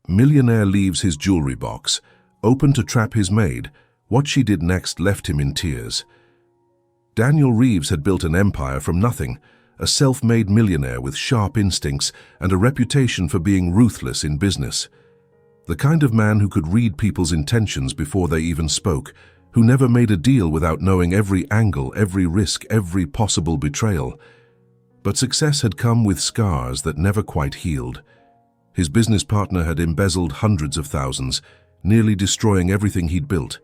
Millionaire leaves his jewelry box, open to trap his maid. What she did next left him in tears. Daniel Reeves had built an empire from nothing, a self-made millionaire with sharp instincts and a reputation for being ruthless in business. The kind of man who could read people's intentions before they even spoke, who never made a deal without knowing every angle, every risk, every possible betrayal. But success had come with scars that never quite healed. His business partner had embezzled hundreds of thousands, nearly destroying everything he'd built.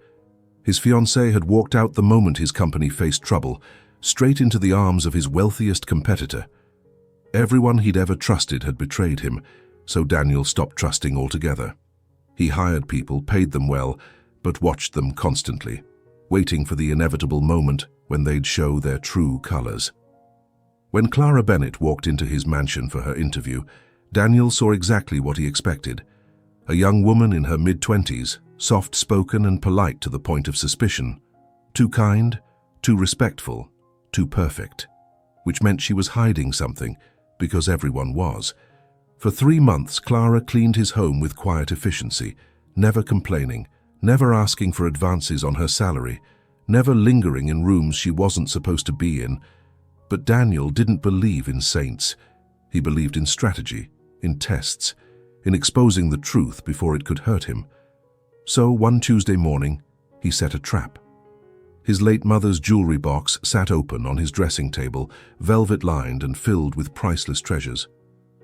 His fiancée had walked out the moment his company faced trouble, straight into the arms of his wealthiest competitor. Everyone he'd ever trusted had betrayed him, so Daniel stopped trusting altogether. He hired people, paid them well, but watched them constantly, waiting for the inevitable moment when they'd show their true colors. When Clara Bennett walked into his mansion for her interview, Daniel saw exactly what he expected. A young woman in her mid-20s, soft-spoken and polite to the point of suspicion. Too kind, too respectful, too perfect. Which meant she was hiding something, because everyone was. For 3 months, Clara cleaned his home with quiet efficiency, never complaining, never asking for advances on her salary, never lingering in rooms she wasn't supposed to be in. But Daniel didn't believe in saints. He believed in strategy, in tests, in exposing the truth before it could hurt him. So one Tuesday morning, he set a trap. His late mother's jewelry box sat open on his dressing table, velvet-lined and filled with priceless treasures.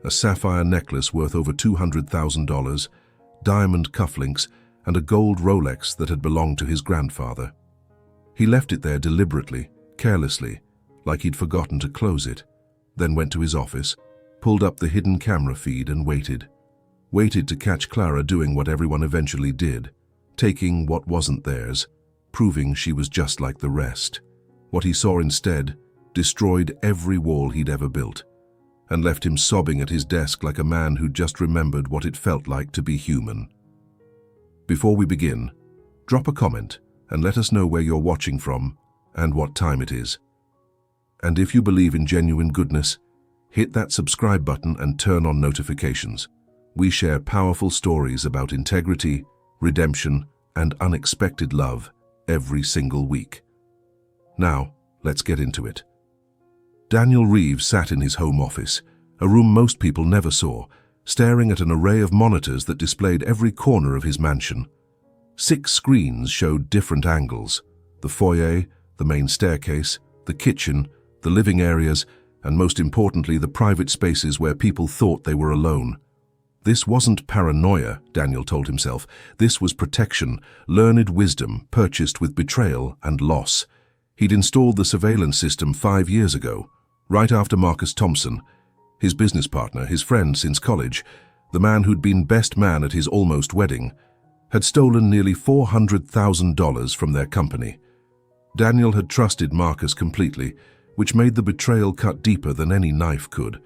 A sapphire necklace worth over $200,000, diamond cufflinks, and a gold Rolex that had belonged to his grandfather. He left it there deliberately, carelessly, like he'd forgotten to close it, then went to his office, pulled up the hidden camera feed and waited. Waited to catch Clara doing what everyone eventually did, taking what wasn't theirs, proving she was just like the rest. What he saw instead destroyed every wall he'd ever built, and left him sobbing at his desk like a man who'd just remembered what it felt like to be human. Before we begin, drop a comment and let us know where you're watching from and what time it is. And if you believe in genuine goodness, hit that subscribe button and turn on notifications. We share powerful stories about integrity, redemption, and unexpected love every single week. Now, let's get into it. Daniel Reeves sat in his home office, a room most people never saw, staring at an array of monitors that displayed every corner of his mansion. 6 screens showed different angles: the foyer, the main staircase, the kitchen, the living areas, and most importantly, the private spaces where people thought they were alone. This wasn't paranoia, Daniel told himself. This was protection, learned wisdom purchased with betrayal and loss. He'd installed the surveillance system 5 years ago, right after Marcus Thompson, his business partner, his friend since college, the man who'd been best man at his almost wedding, had stolen nearly $400,000 from their company. Daniel had trusted Marcus completely, which made the betrayal cut deeper than any knife could.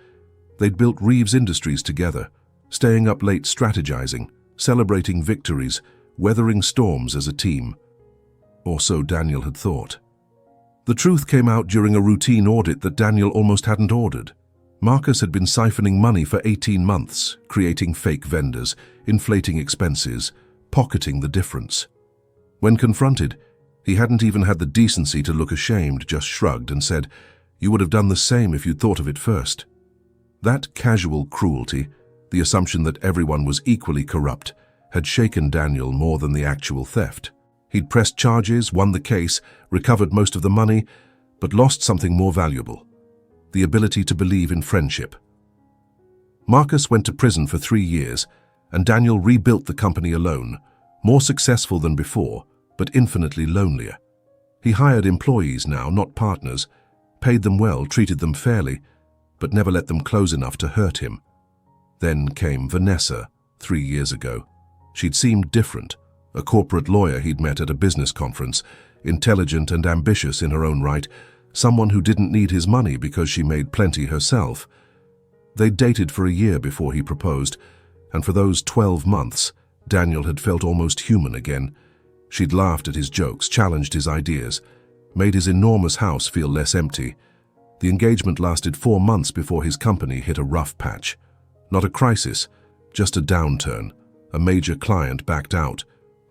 They'd built Reeves Industries together, staying up late strategizing, celebrating victories, weathering storms as a team. Or so Daniel had thought. The truth came out during a routine audit that Daniel almost hadn't ordered. Marcus had been siphoning money for 18 months, creating fake vendors, inflating expenses, pocketing the difference. When confronted, he hadn't even had the decency to look ashamed, just shrugged and said, "You would have done the same if you'd thought of it first." That casual cruelty, the assumption that everyone was equally corrupt, had shaken Daniel more than the actual theft. He'd pressed charges, won the case, recovered most of the money, but lost something more valuable: the ability to believe in friendship. Marcus went to prison for 3 years, and Daniel rebuilt the company alone, more successful than before, but infinitely lonelier. He hired employees now, not partners, paid them well, treated them fairly, but never let them close enough to hurt him. Then came Vanessa, 3 years ago. She'd seemed different, a corporate lawyer he'd met at a business conference, intelligent and ambitious in her own right, someone who didn't need his money because she made plenty herself. They'd dated for a year before he proposed, and for those 12 months, Daniel had felt almost human again. She'd laughed at his jokes, challenged his ideas, made his enormous house feel less empty. The engagement lasted 4 months before his company hit a rough patch. Not a crisis, just a downturn, A major client backed out.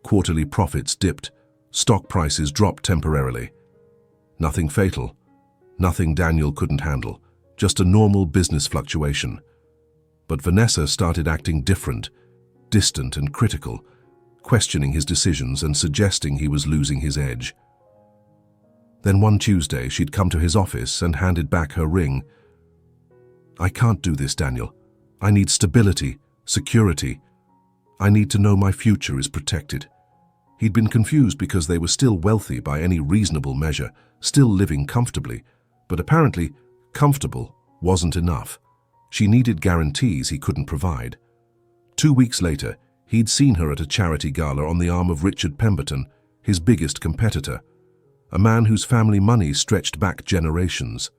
Quarterly profits dipped. Stock prices dropped temporarily. Nothing fatal. Nothing Daniel couldn't handle. Just a normal business fluctuation. But Vanessa started acting different, distant and critical, questioning his decisions and suggesting he was losing his edge. Then one Tuesday, she'd come to his office and handed back her ring. "I can't do this, Daniel. I need stability, security. I need to know my future is protected." He'd been confused because they were still wealthy by any reasonable measure, still living comfortably, but apparently comfortable wasn't enough. She needed guarantees he couldn't provide. 2 weeks later, he'd seen her at a charity gala on the arm of Richard Pemberton, his biggest competitor, a man whose family money stretched back generations.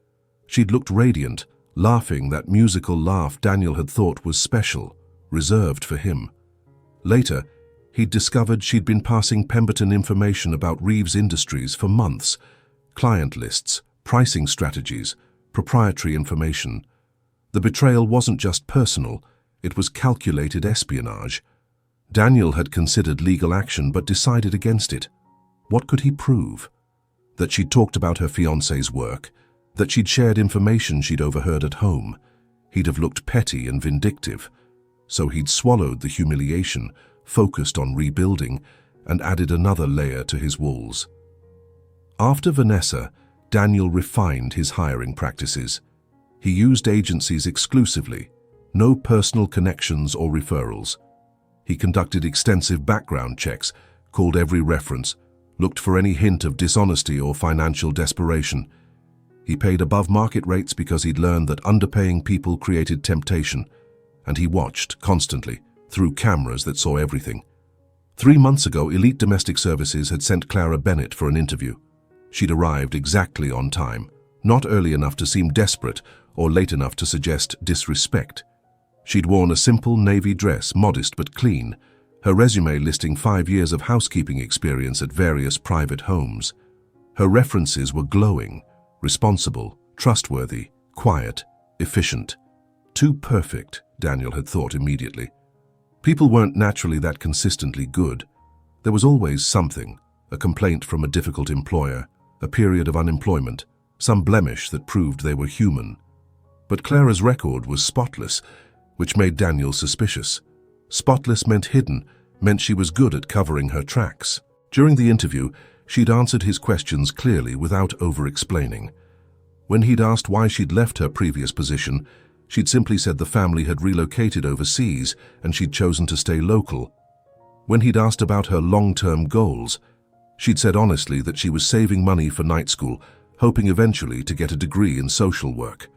She'd looked radiant, laughing that musical laugh Daniel had thought was special, reserved for him. Later, he'd discovered she'd been passing Pemberton information about Reeves Industries for months, client lists, pricing strategies, proprietary information. The betrayal wasn't just personal, it was calculated espionage. Daniel had considered legal action but decided against it. What could he prove? That she'd talked about her fiancé's work, that she'd shared information she'd overheard at home. He'd have looked petty and vindictive. So he'd swallowed the humiliation, focused on rebuilding, and added another layer to his walls. After Vanessa, Daniel refined his hiring practices. He used agencies exclusively, no personal connections or referrals. He conducted extensive background checks, called every reference, looked for any hint of dishonesty or financial desperation. He paid above market rates because he'd learned that underpaying people created temptation, and he watched constantly, through cameras that saw everything. 3 months ago, Elite Domestic Services had sent Clara Bennett for an interview. She'd arrived exactly on time, not early enough to seem desperate or late enough to suggest disrespect. She'd worn a simple navy dress, modest but clean, her resume listing 5 years of housekeeping experience at various private homes. Her references were glowing, responsible, trustworthy, quiet, efficient. Too perfect, Daniel had thought immediately. People weren't naturally that consistently good. There was always something, a complaint from a difficult employer, a period of unemployment, some blemish that proved they were human. But Clara's record was spotless, which made Daniel suspicious. Spotless meant hidden, meant she was good at covering her tracks. During the interview, she'd answered his questions clearly without over-explaining. When he'd asked why she'd left her previous position, she'd simply said the family had relocated overseas and she'd chosen to stay local. When he'd asked about her long-term goals, she'd said honestly that she was saving money for night school, hoping eventually to get a degree in social work.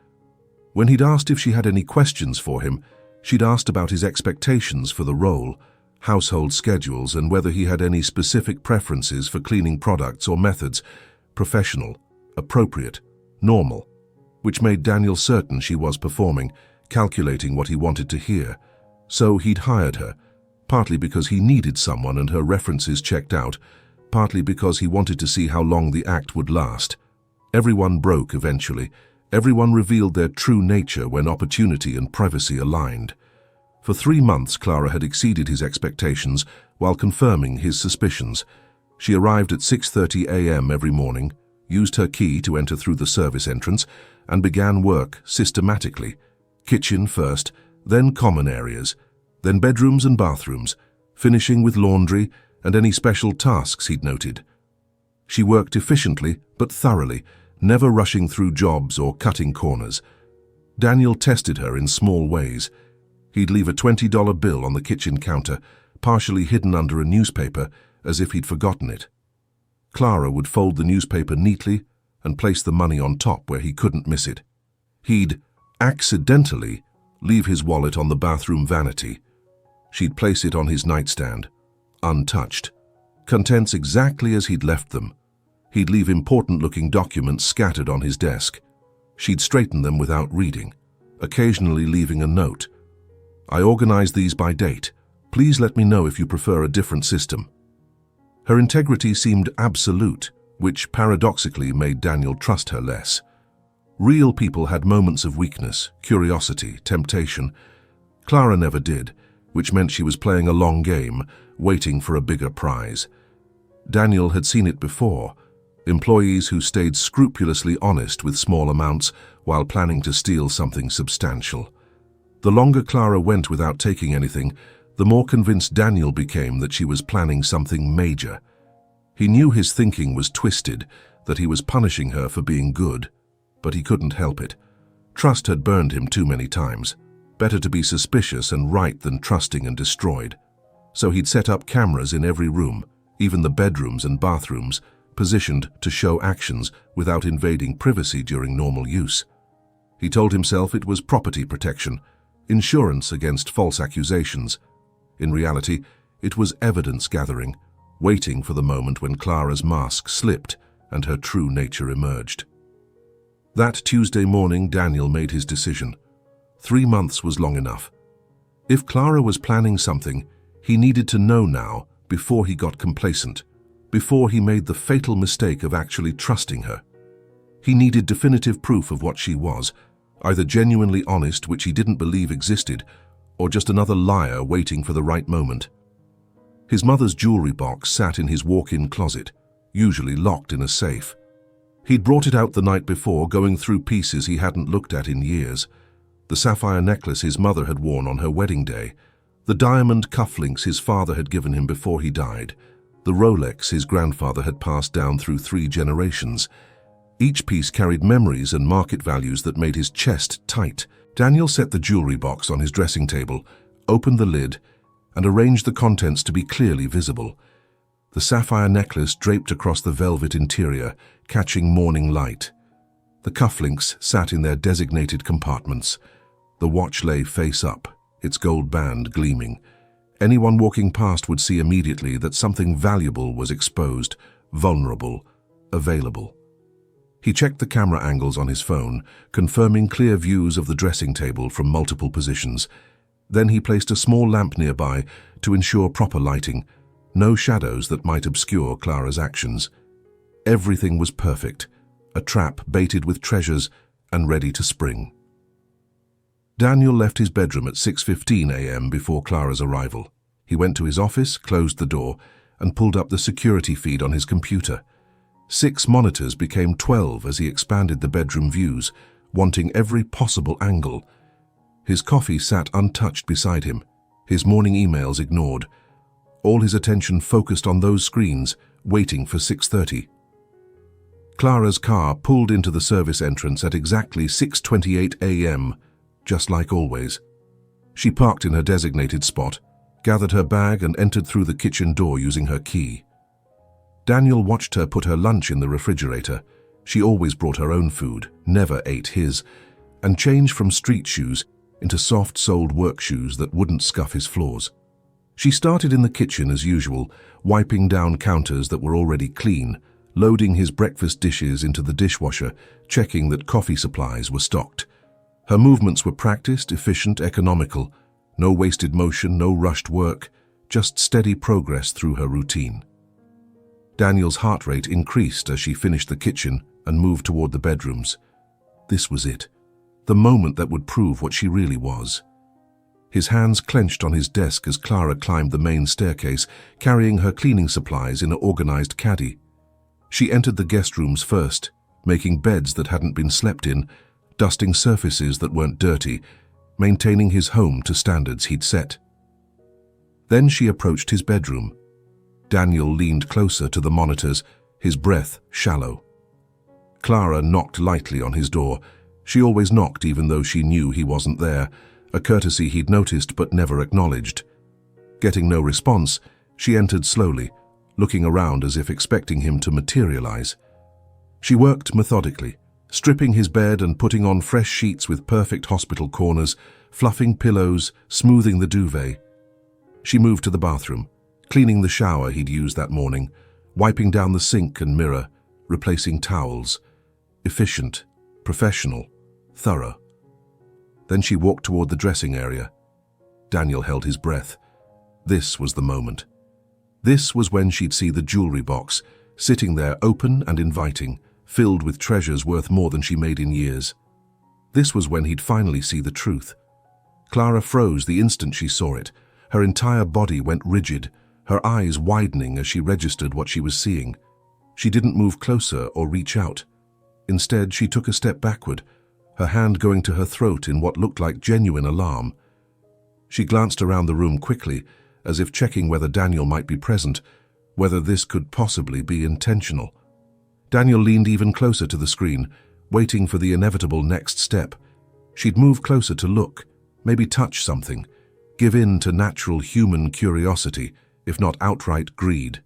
When he'd asked if she had any questions for him, she'd asked about his expectations for the role, household schedules, and whether he had any specific preferences for cleaning products or methods, professional, appropriate, normal, which made Daniel certain she was performing, calculating what he wanted to hear. So he'd hired her, partly because he needed someone and her references checked out, partly because he wanted to see how long the act would last. Everyone broke eventually. Everyone revealed their true nature when opportunity and privacy aligned. For 3 months, Clara had exceeded his expectations while confirming his suspicions. She arrived at 6:30 a.m. every morning, used her key to enter through the service entrance, and began work systematically. Kitchen first, then common areas, then bedrooms and bathrooms, finishing with laundry and any special tasks he'd noted. She worked efficiently but thoroughly, never rushing through jobs or cutting corners. Daniel tested her in small ways. He'd leave a $20 bill on the kitchen counter, partially hidden under a newspaper, as if he'd forgotten it. Clara would fold the newspaper neatly and place the money on top where he couldn't miss it. He'd, accidentally, leave his wallet on the bathroom vanity. She'd place it on his nightstand, untouched, contents exactly as he'd left them. He'd leave important-looking documents scattered on his desk. She'd straighten them without reading, occasionally leaving a note. "I organized these by date. Please let me know if you prefer a different system." Her integrity seemed absolute, which paradoxically made Daniel trust her less. Real people had moments of weakness, curiosity, temptation. Clara never did. which meant she was playing a long game, waiting for a bigger prize. Daniel had seen it before. Employees who stayed scrupulously honest with small amounts while planning to steal something substantial. The longer Clara went without taking anything, the more convinced Daniel became that she was planning something major. He knew his thinking was twisted, that he was punishing her for being good, but he couldn't help it. Trust had burned him too many times. Better to be suspicious and right than trusting and destroyed. So he'd set up cameras in every room, even the bedrooms and bathrooms, positioned to show actions without invading privacy during normal use. He told himself it was property protection, insurance against false accusations. In reality, it was evidence gathering, waiting for the moment when Clara's mask slipped and her true nature emerged. That Tuesday morning, Daniel made his decision. 3 months was long enough. If Clara was planning something, he needed to know now before he got complacent, before he made the fatal mistake of actually trusting her. He needed definitive proof of what she was, either genuinely honest, which he didn't believe existed, or just another liar waiting for the right moment. His mother's jewelry box sat in his walk-in closet, usually locked in a safe. He'd brought it out the night before, going through pieces he hadn't looked at in years. The sapphire necklace his mother had worn on her wedding day, the diamond cufflinks his father had given him before he died, the Rolex his grandfather had passed down through 3 generations. Each piece carried memories and market values that made his chest tight. Daniel set the jewelry box on his dressing table, opened the lid, and arranged the contents to be clearly visible. The sapphire necklace draped across the velvet interior, catching morning light. The cufflinks sat in their designated compartments. The watch lay face up, its gold band gleaming. Anyone walking past would see immediately that something valuable was exposed, vulnerable, available. He checked the camera angles on his phone, confirming clear views of the dressing table from multiple positions. Then he placed a small lamp nearby to ensure proper lighting, no shadows that might obscure Clara's actions. Everything was perfect, a trap baited with treasures and ready to spring. Daniel left his bedroom at 6:15 a.m. before Clara's arrival. He went to his office, closed the door, and pulled up the security feed on his computer. 6 monitors became 12 as he expanded the bedroom views, wanting every possible angle. His coffee sat untouched beside him, his morning emails ignored. All his attention focused on those screens, waiting for 6:30. Clara's car pulled into the service entrance at exactly 6:28 a.m., just like always. She parked in her designated spot, gathered her bag and entered through the kitchen door using her key. Daniel watched her put her lunch in the refrigerator. She always brought her own food, never ate his, and changed from street shoes into soft-soled work shoes that wouldn't scuff his floors. She started in the kitchen as usual, wiping down counters that were already clean, loading his breakfast dishes into the dishwasher, checking that coffee supplies were stocked. Her movements were practiced, efficient, economical. No wasted motion, no rushed work, just steady progress through her routine. Daniel's heart rate increased as she finished the kitchen and moved toward the bedrooms. This was it, the moment that would prove what she really was. His hands clenched on his desk as Clara climbed the main staircase, carrying her cleaning supplies in an organized caddy. She entered the guest rooms first, making beds that hadn't been slept in, dusting surfaces that weren't dirty, maintaining his home to standards he'd set. Then she approached his bedroom. Daniel leaned closer to the monitors, his breath shallow. Clara knocked lightly on his door. She always knocked even though she knew he wasn't there, a courtesy he'd noticed but never acknowledged. Getting no response, she entered slowly, looking around as if expecting him to materialize. She worked methodically, stripping his bed and putting on fresh sheets with perfect hospital corners, fluffing pillows, smoothing the duvet. She moved to the bathroom, cleaning the shower he'd used that morning, wiping down the sink and mirror, replacing towels. Efficient, professional, thorough. Then she walked toward the dressing area. Daniel held his breath. This was the moment. This was when she'd see the jewelry box, sitting there open and inviting, filled with treasures worth more than she made in years. This was when he'd finally see the truth. Clara froze the instant she saw it, Her entire body went rigid, her eyes widening as she registered what she was seeing. She didn't move closer or reach out. Instead, she took a step backward, her hand going to her throat in what looked like genuine alarm. She glanced around the room quickly, as if checking whether Daniel might be present, whether this could possibly be intentional. Daniel leaned even closer to the screen, waiting for the inevitable next step. She'd move closer to look, maybe touch something, give in to natural human curiosity, if not outright greed.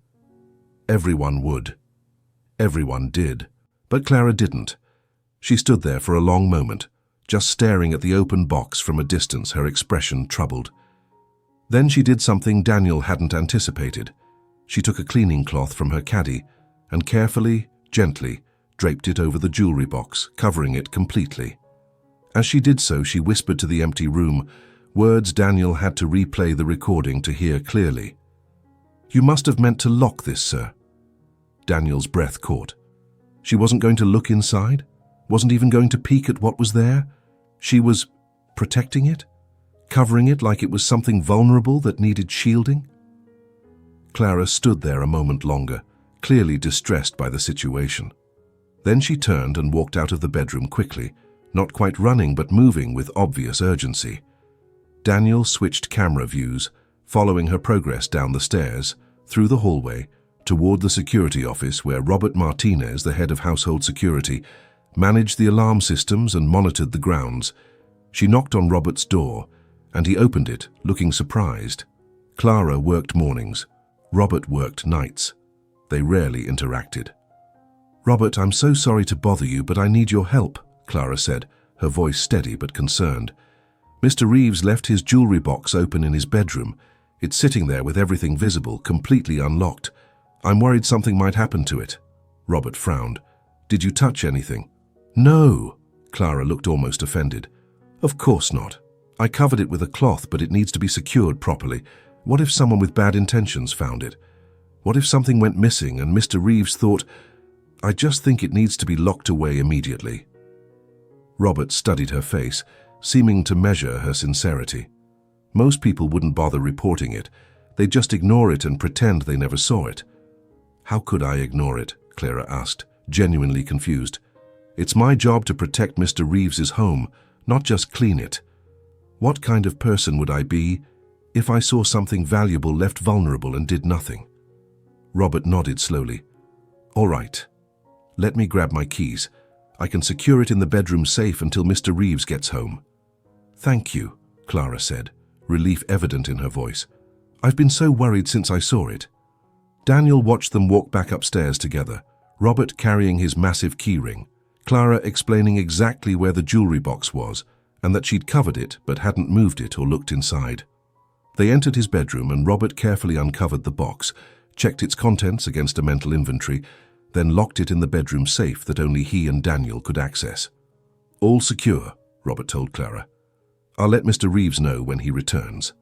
Everyone would. Everyone did. But Clara didn't. She stood there for a long moment, just staring at the open box from a distance, her expression troubled. Then she did something Daniel hadn't anticipated. She took a cleaning cloth from her caddy and carefully, gently, draped it over the jewelry box, covering it completely. As she did so, she whispered to the empty room, words Daniel had to replay the recording to hear clearly. "You must have meant to lock this, sir." Daniel's breath caught. She wasn't going to look inside, wasn't even going to peek at what was there. She was protecting it, covering it like it was something vulnerable that needed shielding. Clara stood there a moment longer, clearly distressed by the situation. Then she turned and walked out of the bedroom quickly, not quite running but moving with obvious urgency. Daniel switched camera views, following her progress down the stairs, through the hallway, toward the security office where Robert Martinez, the head of household security, managed the alarm systems and monitored the grounds. She knocked on Robert's door, and he opened it, looking surprised. Clara worked mornings. Robert worked nights. They rarely interacted. "Robert, I'm so sorry to bother you, but I need your help," Clara said, her voice steady but concerned. "Mr. Reeves left his jewelry box open in his bedroom. It's sitting there with everything visible, completely unlocked. I'm worried something might happen to it." Robert frowned. "Did you touch anything?" "No." Clara looked almost offended. "Of course not. I covered it with a cloth, but it needs to be secured properly. What if someone with bad intentions found it? What if something went missing and Mr. Reeves thought, I just think it needs to be locked away immediately." Robert studied her face, seeming to measure her sincerity. Most people wouldn't bother reporting it. They'd just ignore it and pretend they never saw it. "How could I ignore it?" Clara asked, genuinely confused. "It's my job to protect Mr. Reeves's home, not just clean it. What kind of person would I be if I saw something valuable left vulnerable and did nothing?" Robert nodded slowly. "All right. Let me grab my keys. I can secure it in the bedroom safe until Mr. Reeves gets home." "Thank you," Clara said, relief evident in her voice. "I've been so worried since I saw it." Daniel watched them walk back upstairs together, Robert carrying his massive keyring, Clara explaining exactly where the jewelry box was and that she'd covered it but hadn't moved it or looked inside. They entered his bedroom and Robert carefully uncovered the box, checked its contents against a mental inventory, then locked it in the bedroom safe that only he and Daniel could access. "All secure," Robert told Clara. "I'll let Mr. Reeves know when he returns."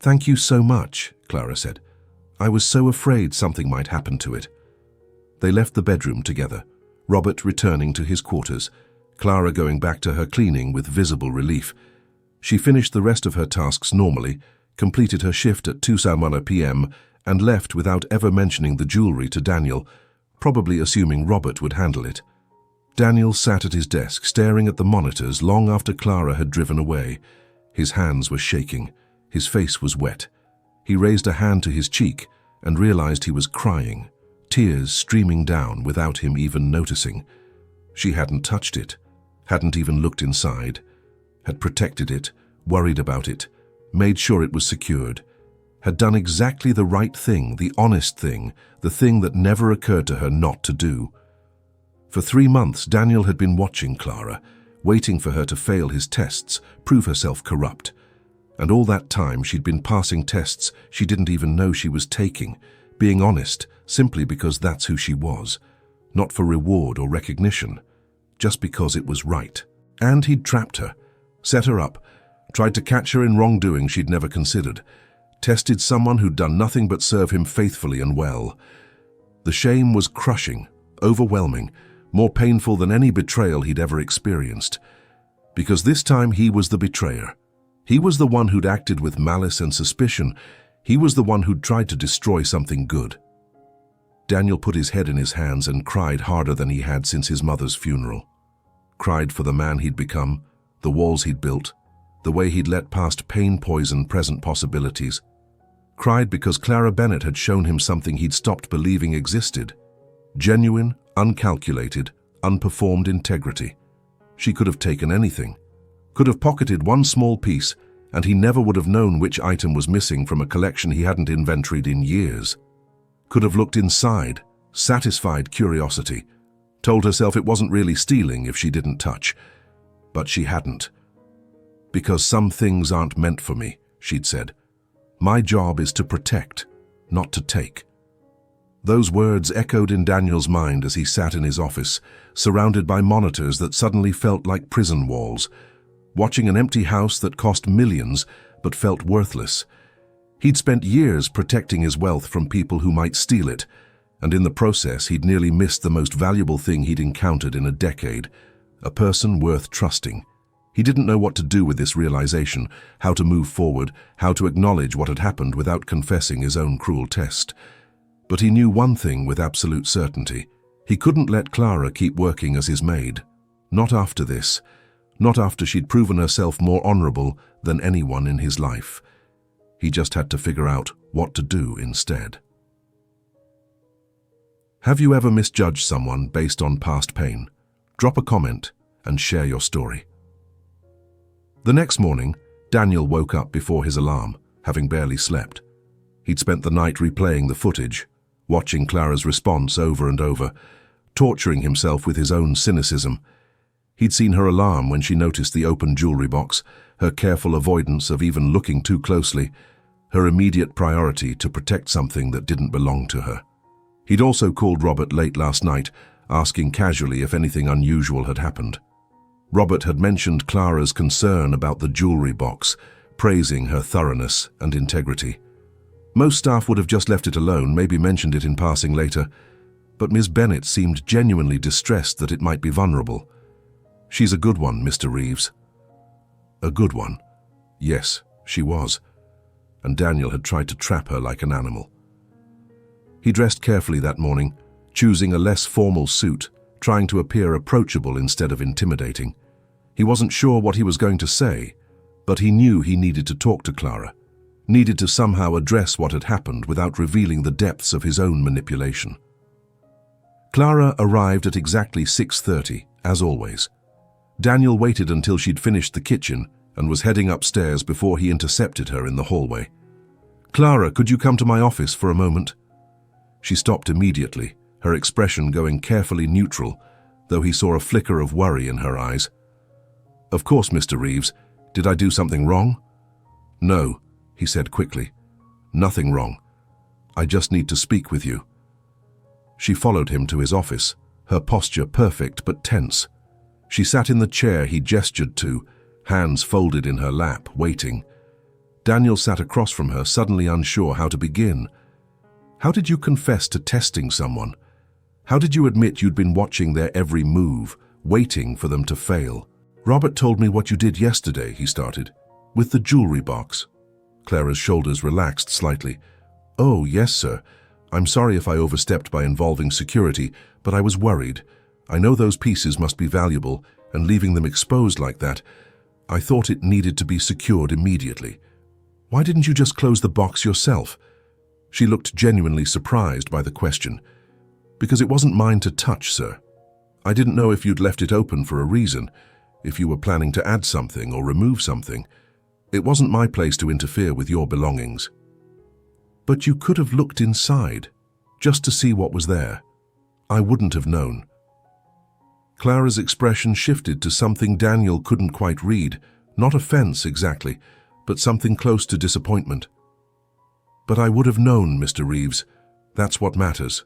"Thank you so much," Clara said. "I was so afraid something might happen to it." They left the bedroom together, Robert returning to his quarters, Clara going back to her cleaning with visible relief. She finished the rest of her tasks normally, completed her shift at 2:01 p.m. and left without ever mentioning the jewelry to Daniel, probably assuming Robert would handle it. Daniel sat at his desk staring at the monitors long after Clara had driven away. His hands were shaking. His face was wet. He raised a hand to his cheek and realized he was crying, tears streaming down without him even noticing. She hadn't touched it, hadn't even looked inside, had protected it, worried about it, made sure it was secured, had done exactly the right thing, the honest thing, the thing that never occurred to her not to do. For 3 months, Daniel had been watching Clara, waiting for her to fail his tests, prove herself corrupt. And all that time she'd been passing tests she didn't even know she was taking, being honest simply because that's who she was, not for reward or recognition, just because it was right. And he'd trapped her, set her up, tried to catch her in wrongdoing she'd never considered, tested someone who'd done nothing but serve him faithfully and well. The shame was crushing, overwhelming, more painful than any betrayal he'd ever experienced. Because this time he was the betrayer. He was the one who'd acted with malice and suspicion. He was the one who'd tried to destroy something good. Daniel put his head in his hands and cried harder than he had since his mother's funeral. Cried for the man he'd become, the walls he'd built, the way he'd let past pain poison present possibilities. Cried because Clara Bennett had shown him something he'd stopped believing existed. Genuine, uncalculated, unperformed integrity. She could have taken anything, could have pocketed one small piece, and he never would have known which item was missing from a collection he hadn't inventoried in years. Could have looked inside, satisfied curiosity, told herself it wasn't really stealing if she didn't touch. But she hadn't. Because some things aren't meant for me, she'd said. My job is to protect, not to take. Those words echoed in Daniel's mind as he sat in his office, surrounded by monitors that suddenly felt like prison walls, watching an empty house that cost millions but felt worthless. He'd spent years protecting his wealth from people who might steal it, and in the process he'd nearly missed the most valuable thing he'd encountered in a decade, a person worth trusting. He didn't know what to do with this realization, how to move forward, how to acknowledge what had happened without confessing his own cruel test. But he knew one thing with absolute certainty. He couldn't let Clara keep working as his maid. Not after this. Not after she'd proven herself more honorable than anyone in his life. He just had to figure out what to do instead. Have you ever misjudged someone based on past pain? Drop a comment and share your story. The next morning, Daniel woke up before his alarm, having barely slept. He'd spent the night replaying the footage, watching Clara's response over and over, torturing himself with his own cynicism. He'd seen her alarm when she noticed the open jewelry box, her careful avoidance of even looking too closely, her immediate priority to protect something that didn't belong to her. He'd also called Robert late last night, asking casually if anything unusual had happened. Robert had mentioned Clara's concern about the jewelry box, praising her thoroughness and integrity. Most staff would have just left it alone, maybe mentioned it in passing later, but Miss Bennett seemed genuinely distressed that it might be vulnerable. She's a good one, Mr. Reeves. A good one? Yes, she was. And Daniel had tried to trap her like an animal. He dressed carefully that morning, choosing a less formal suit, trying to appear approachable instead of intimidating. He wasn't sure what he was going to say, but he knew he needed to talk to Clara, needed to somehow address what had happened without revealing the depths of his own manipulation. Clara arrived at exactly 6:30, as always. Daniel waited until she'd finished the kitchen and was heading upstairs before he intercepted her in the hallway. "Clara, could you come to my office for a moment?" She stopped immediately, her expression going carefully neutral, though he saw a flicker of worry in her eyes. "Of course, Mr. Reeves. Did I do something wrong?" "No," he said quickly. "Nothing wrong. I just need to speak with you." She followed him to his office, her posture perfect but tense. She sat in the chair he gestured to, hands folded in her lap, waiting. Daniel sat across from her, suddenly unsure how to begin. How did you confess to testing someone? How did you admit you'd been watching their every move, waiting for them to fail? "Robert told me what you did yesterday," he started. "With the jewelry box." Clara's shoulders relaxed slightly. "Oh, yes, sir. I'm sorry if I overstepped by involving security, but I was worried. I know those pieces must be valuable, and leaving them exposed like that, I thought it needed to be secured immediately. Why didn't you just close the box yourself?" She looked genuinely surprised by the question. "Because it wasn't mine to touch, sir. I didn't know if you'd left it open for a reason, if you were planning to add something or remove something. It wasn't my place to interfere with your belongings." "But you could have looked inside, just to see what was there. I wouldn't have known." Clara's expression shifted to something Daniel couldn't quite read, not offense exactly, but something close to disappointment. "But I would have known, Mr. Reeves. That's what matters.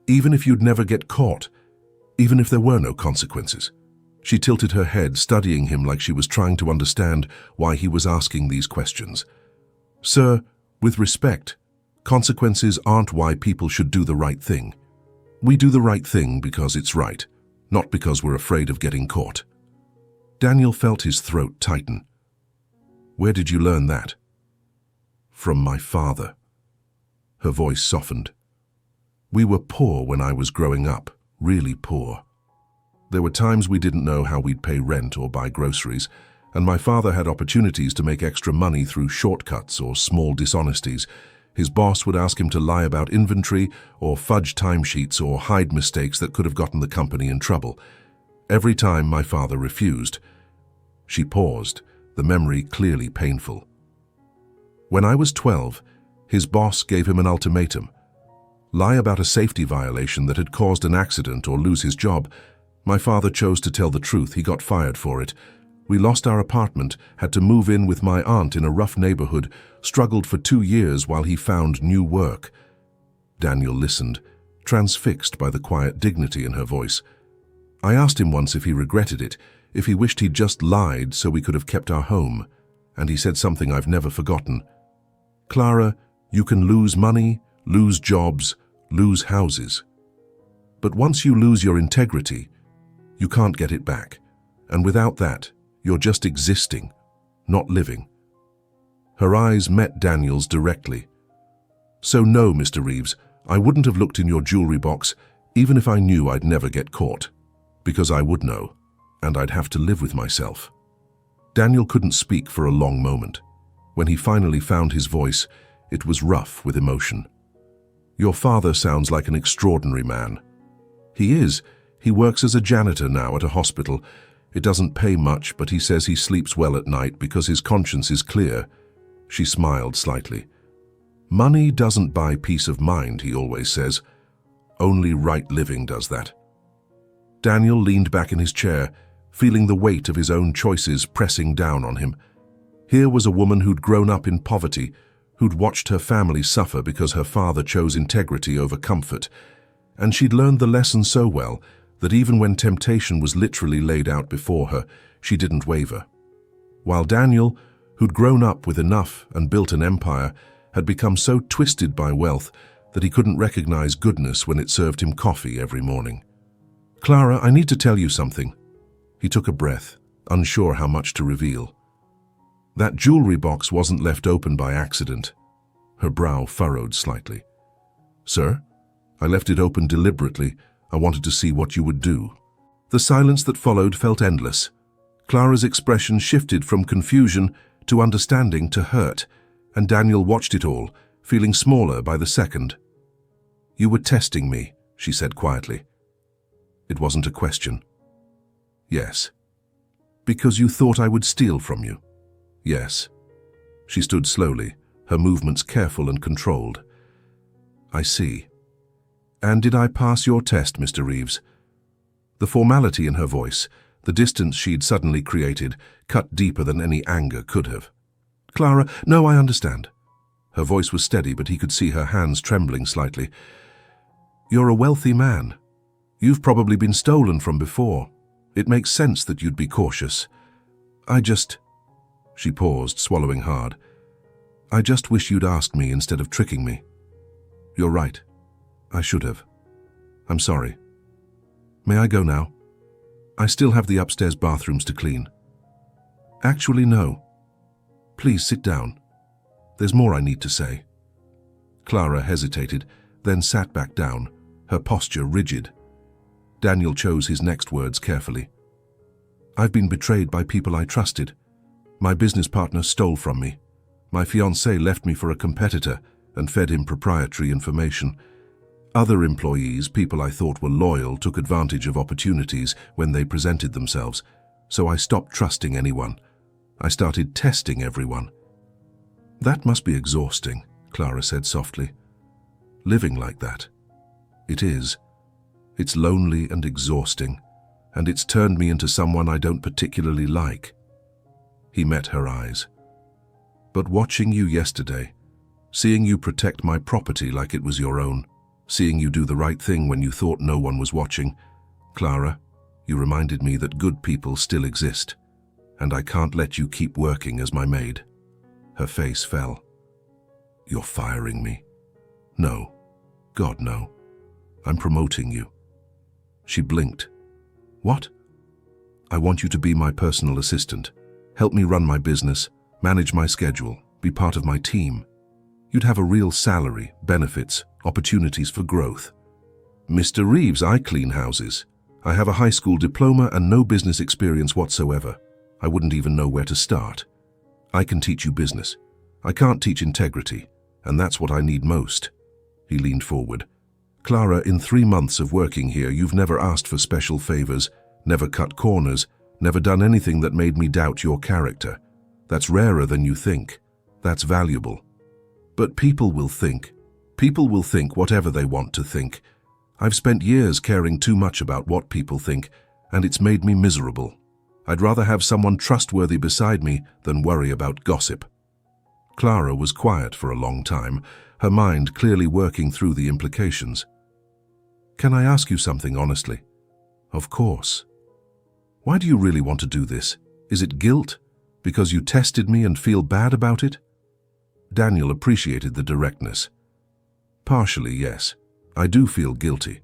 Even if you'd never get caught, even if there were no consequences." She tilted her head, studying him like she was trying to understand why he was asking these questions. "Sir, with respect, consequences aren't why people should do the right thing. We do the right thing because it's right, not because we're afraid of getting caught." Daniel felt his throat tighten. Where did you learn that? From my father. Her voice softened. We were poor when I was growing up, really poor. There were times we didn't know how we'd pay rent or buy groceries, and my father had opportunities to make extra money through shortcuts or small dishonesties. His boss would ask him to lie about inventory or fudge timesheets or hide mistakes that could have gotten the company in trouble. Every time my father refused. She paused, the memory clearly painful. When I was 12, his boss gave him an ultimatum. Lie about a safety violation that had caused an accident or lose his job. My father chose to tell the truth. He got fired for it. We lost our apartment, had to move in with my aunt in a rough neighborhood, struggled for 2 years while he found new work. Daniel listened, transfixed by the quiet dignity in her voice. I asked him once if he regretted it, if he wished he'd just lied so we could have kept our home, and he said something I've never forgotten. Clara, you can lose money, lose jobs, lose houses. But once you lose your integrity, you can't get it back. And without that, you're just existing, not living. Her eyes met Daniel's directly. So no, Mr. Reeves, I wouldn't have looked in your jewelry box, even if I knew I'd never get caught. Because I would know, and I'd have to live with myself. Daniel couldn't speak for a long moment. When he finally found his voice, it was rough with emotion. Your father sounds like an extraordinary man. He is. He works as a janitor now at a hospital. It doesn't pay much, but he says he sleeps well at night because his conscience is clear. She smiled slightly. Money doesn't buy peace of mind, he always says. Only right living does that. Daniel leaned back in his chair, feeling the weight of his own choices pressing down on him. Here was a woman who'd grown up in poverty, who'd watched her family suffer because her father chose integrity over comfort, and she'd learned the lesson so well that even when temptation was literally laid out before her, she didn't waver. While Daniel, who'd grown up with enough and built an empire, had become so twisted by wealth that he couldn't recognize goodness when it served him coffee every morning. Clara, I need to tell you something. He took a breath, unsure how much to reveal. That jewelry box wasn't left open by accident. Her brow furrowed slightly. Sir, I left it open deliberately. I wanted to see what you would do. The silence that followed felt endless. Clara's expression shifted from confusion to understanding to hurt, and Daniel watched it all, feeling smaller by the second. You were testing me, she said quietly. It wasn't a question. Yes. Because you thought I would steal from you. Yes. She stood slowly, her movements careful and controlled. I see. And did I pass your test, Mr. Reeves? The formality in her voice, the distance she'd suddenly created, cut deeper than any anger could have. Clara, no, I understand. Her voice was steady, but he could see her hands trembling slightly. You're a wealthy man. You've probably been stolen from before. It makes sense that you'd be cautious. She paused, swallowing hard. I just wish you'd asked me instead of tricking me. You're right. I should have. I'm sorry. May I go now? I still have the upstairs bathrooms to clean. Actually, no. Please sit down. There's more I need to say. Clara hesitated, then sat back down, her posture rigid. Daniel chose his next words carefully. I've been betrayed by people I trusted. My business partner stole from me. My fiancée left me for a competitor and fed him proprietary information. Other employees, people I thought were loyal, took advantage of opportunities when they presented themselves, so I stopped trusting anyone. I started testing everyone. That must be exhausting, Clara said softly. Living like that. It is. It's lonely and exhausting, and it's turned me into someone I don't particularly like. He met her eyes. But watching you yesterday, seeing you protect my property like it was your own, seeing you do the right thing when you thought no one was watching, Clara, you reminded me that good people still exist, and I can't let you keep working as my maid. Her face fell. You're firing me. No. God, no. I'm promoting you. She blinked. What? I want you to be my personal assistant. Help me run my business, manage my schedule, be part of my team. You'd have a real salary, benefits, opportunities for growth. Mr. Reeves, I clean houses. I have a high school diploma and no business experience whatsoever. I wouldn't even know where to start. I can teach you business. I can't teach integrity, and that's what I need most. He leaned forward. Clara, in 3 months of working here, you've never asked for special favors, never cut corners, never done anything that made me doubt your character. That's rarer than you think. That's valuable. But people will think. People will think whatever they want to think. I've spent years caring too much about what people think, and it's made me miserable. I'd rather have someone trustworthy beside me than worry about gossip. Clara was quiet for a long time, her mind clearly working through the implications. Can I ask you something honestly? Of course. Why do you really want to do this? Is it guilt? Because you tested me and feel bad about it? Daniel appreciated the directness. Partially, yes. I do feel guilty.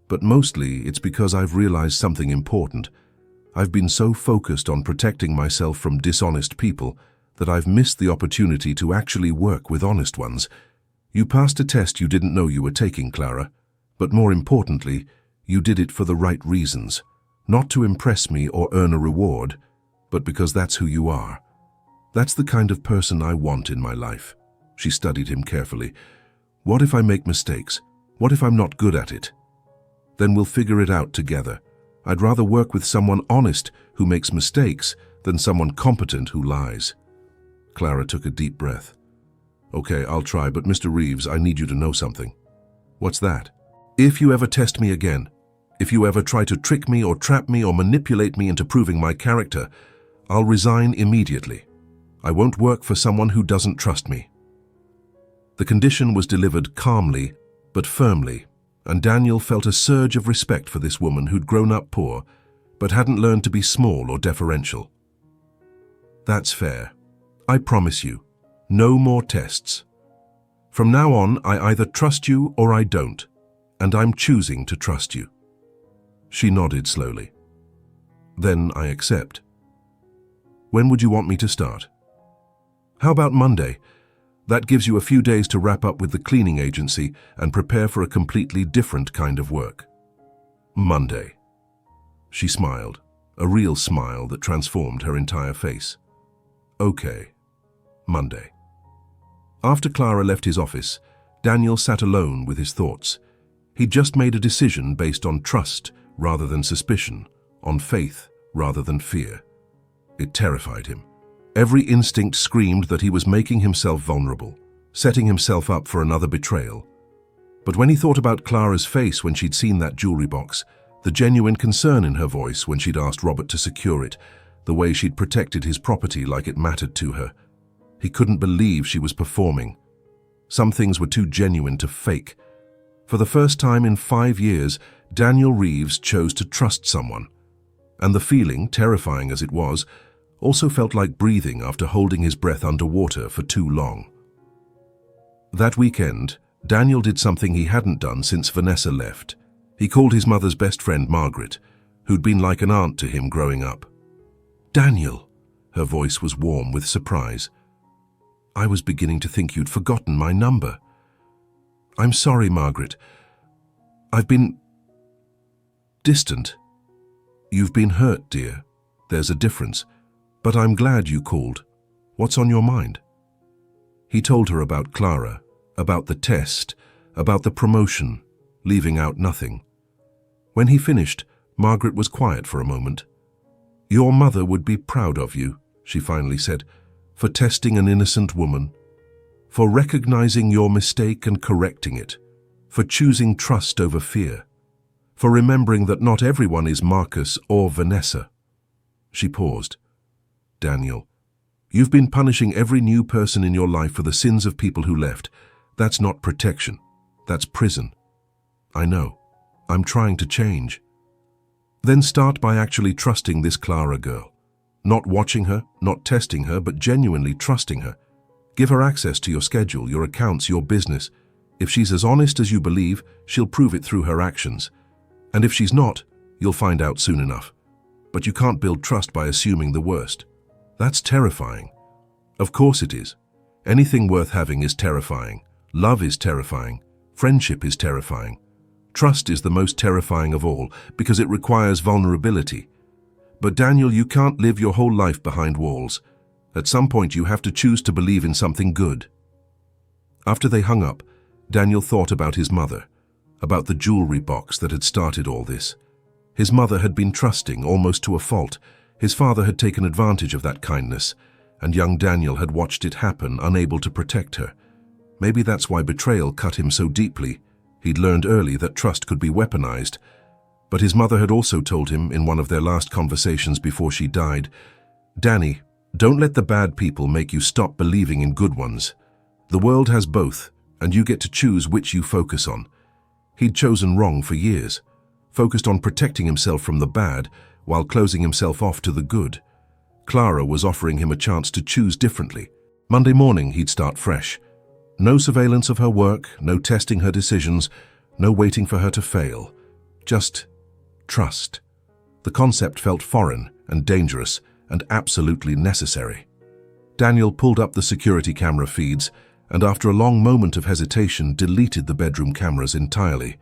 But mostly it's because I've realized something important. I've been so focused on protecting myself from dishonest people that I've missed the opportunity to actually work with honest ones. You passed a test you didn't know you were taking, Clara. But more importantly, you did it for the right reasons. Not to impress me or earn a reward, but because that's who you are. That's the kind of person I want in my life. She studied him carefully. What if I make mistakes? What if I'm not good at it? Then we'll figure it out together. I'd rather work with someone honest who makes mistakes than someone competent who lies. Clara took a deep breath. Okay, I'll try, but Mr. Reeves, I need you to know something. What's that? If you ever test me again, if you ever try to trick me or trap me or manipulate me into proving my character, I'll resign immediately. I won't work for someone who doesn't trust me. The condition was delivered calmly but firmly, and Daniel felt a surge of respect for this woman who'd grown up poor but hadn't learned to be small or deferential. That's fair. I promise you, no more tests. From now on, I either trust you or I don't, and I'm choosing to trust you. She nodded slowly. Then I accept. When would you want me to start? How about Monday? That gives you a few days to wrap up with the cleaning agency and prepare for a completely different kind of work. Monday. She smiled, a real smile that transformed her entire face. Okay, Monday. After Clara left his office, Daniel sat alone with his thoughts. He'd just made a decision based on trust rather than suspicion, on faith rather than fear. It terrified him. Every instinct screamed that he was making himself vulnerable, setting himself up for another betrayal. But when he thought about Clara's face when she'd seen that jewelry box, the genuine concern in her voice when she'd asked Robert to secure it, the way she'd protected his property like it mattered to her, he couldn't believe she was performing. Some things were too genuine to fake. For the first time in 5 years, Daniel Reeves chose to trust someone. And the feeling, terrifying as it was, also felt like breathing after holding his breath underwater for too long. That weekend, Daniel did something he hadn't done since Vanessa left. He called his mother's best friend, Margaret, who'd been like an aunt to him growing up. Daniel, her voice was warm with surprise. I was beginning to think you'd forgotten my number. I'm sorry, Margaret. I've been distant. You've been hurt, dear. There's a difference. But I'm glad you called. What's on your mind? He told her about Clara, about the test, about the promotion, leaving out nothing. When he finished, Margaret was quiet for a moment. Your mother would be proud of you, she finally said, for testing an innocent woman, for recognizing your mistake and correcting it, for choosing trust over fear, for remembering that not everyone is Marcus or Vanessa. She paused. Daniel, you've been punishing every new person in your life for the sins of people who left. That's not protection. That's prison. I know. I'm trying to change. Then start by actually trusting this Clara girl. Not watching her, not testing her, but genuinely trusting her. Give her access to your schedule, your accounts, your business. If she's as honest as you believe, she'll prove it through her actions. And if she's not, you'll find out soon enough. But you can't build trust by assuming the worst. That's terrifying. Of course it is. Anything worth having is terrifying. Love is terrifying. Friendship is terrifying. Trust is the most terrifying of all because it requires vulnerability. But Daniel, you can't live your whole life behind walls. At some point you have to choose to believe in something good. After they hung up, Daniel thought about his mother, about the jewelry box that had started all this. His mother had been trusting, almost to a fault. His father had taken advantage of that kindness, and young Daniel had watched it happen, unable to protect her. Maybe that's why betrayal cut him so deeply. He'd learned early that trust could be weaponized. But his mother had also told him in one of their last conversations before she died, "Danny, don't let the bad people make you stop believing in good ones. The world has both, and you get to choose which you focus on." He'd chosen wrong for years, focused on protecting himself from the bad while closing himself off to the good. Clara was offering him a chance to choose differently. Monday morning, he'd start fresh. No surveillance of her work, no testing her decisions, no waiting for her to fail. Just trust. The concept felt foreign and dangerous and absolutely necessary. Daniel pulled up the security camera feeds and after a long moment of hesitation deleted the bedroom cameras entirely.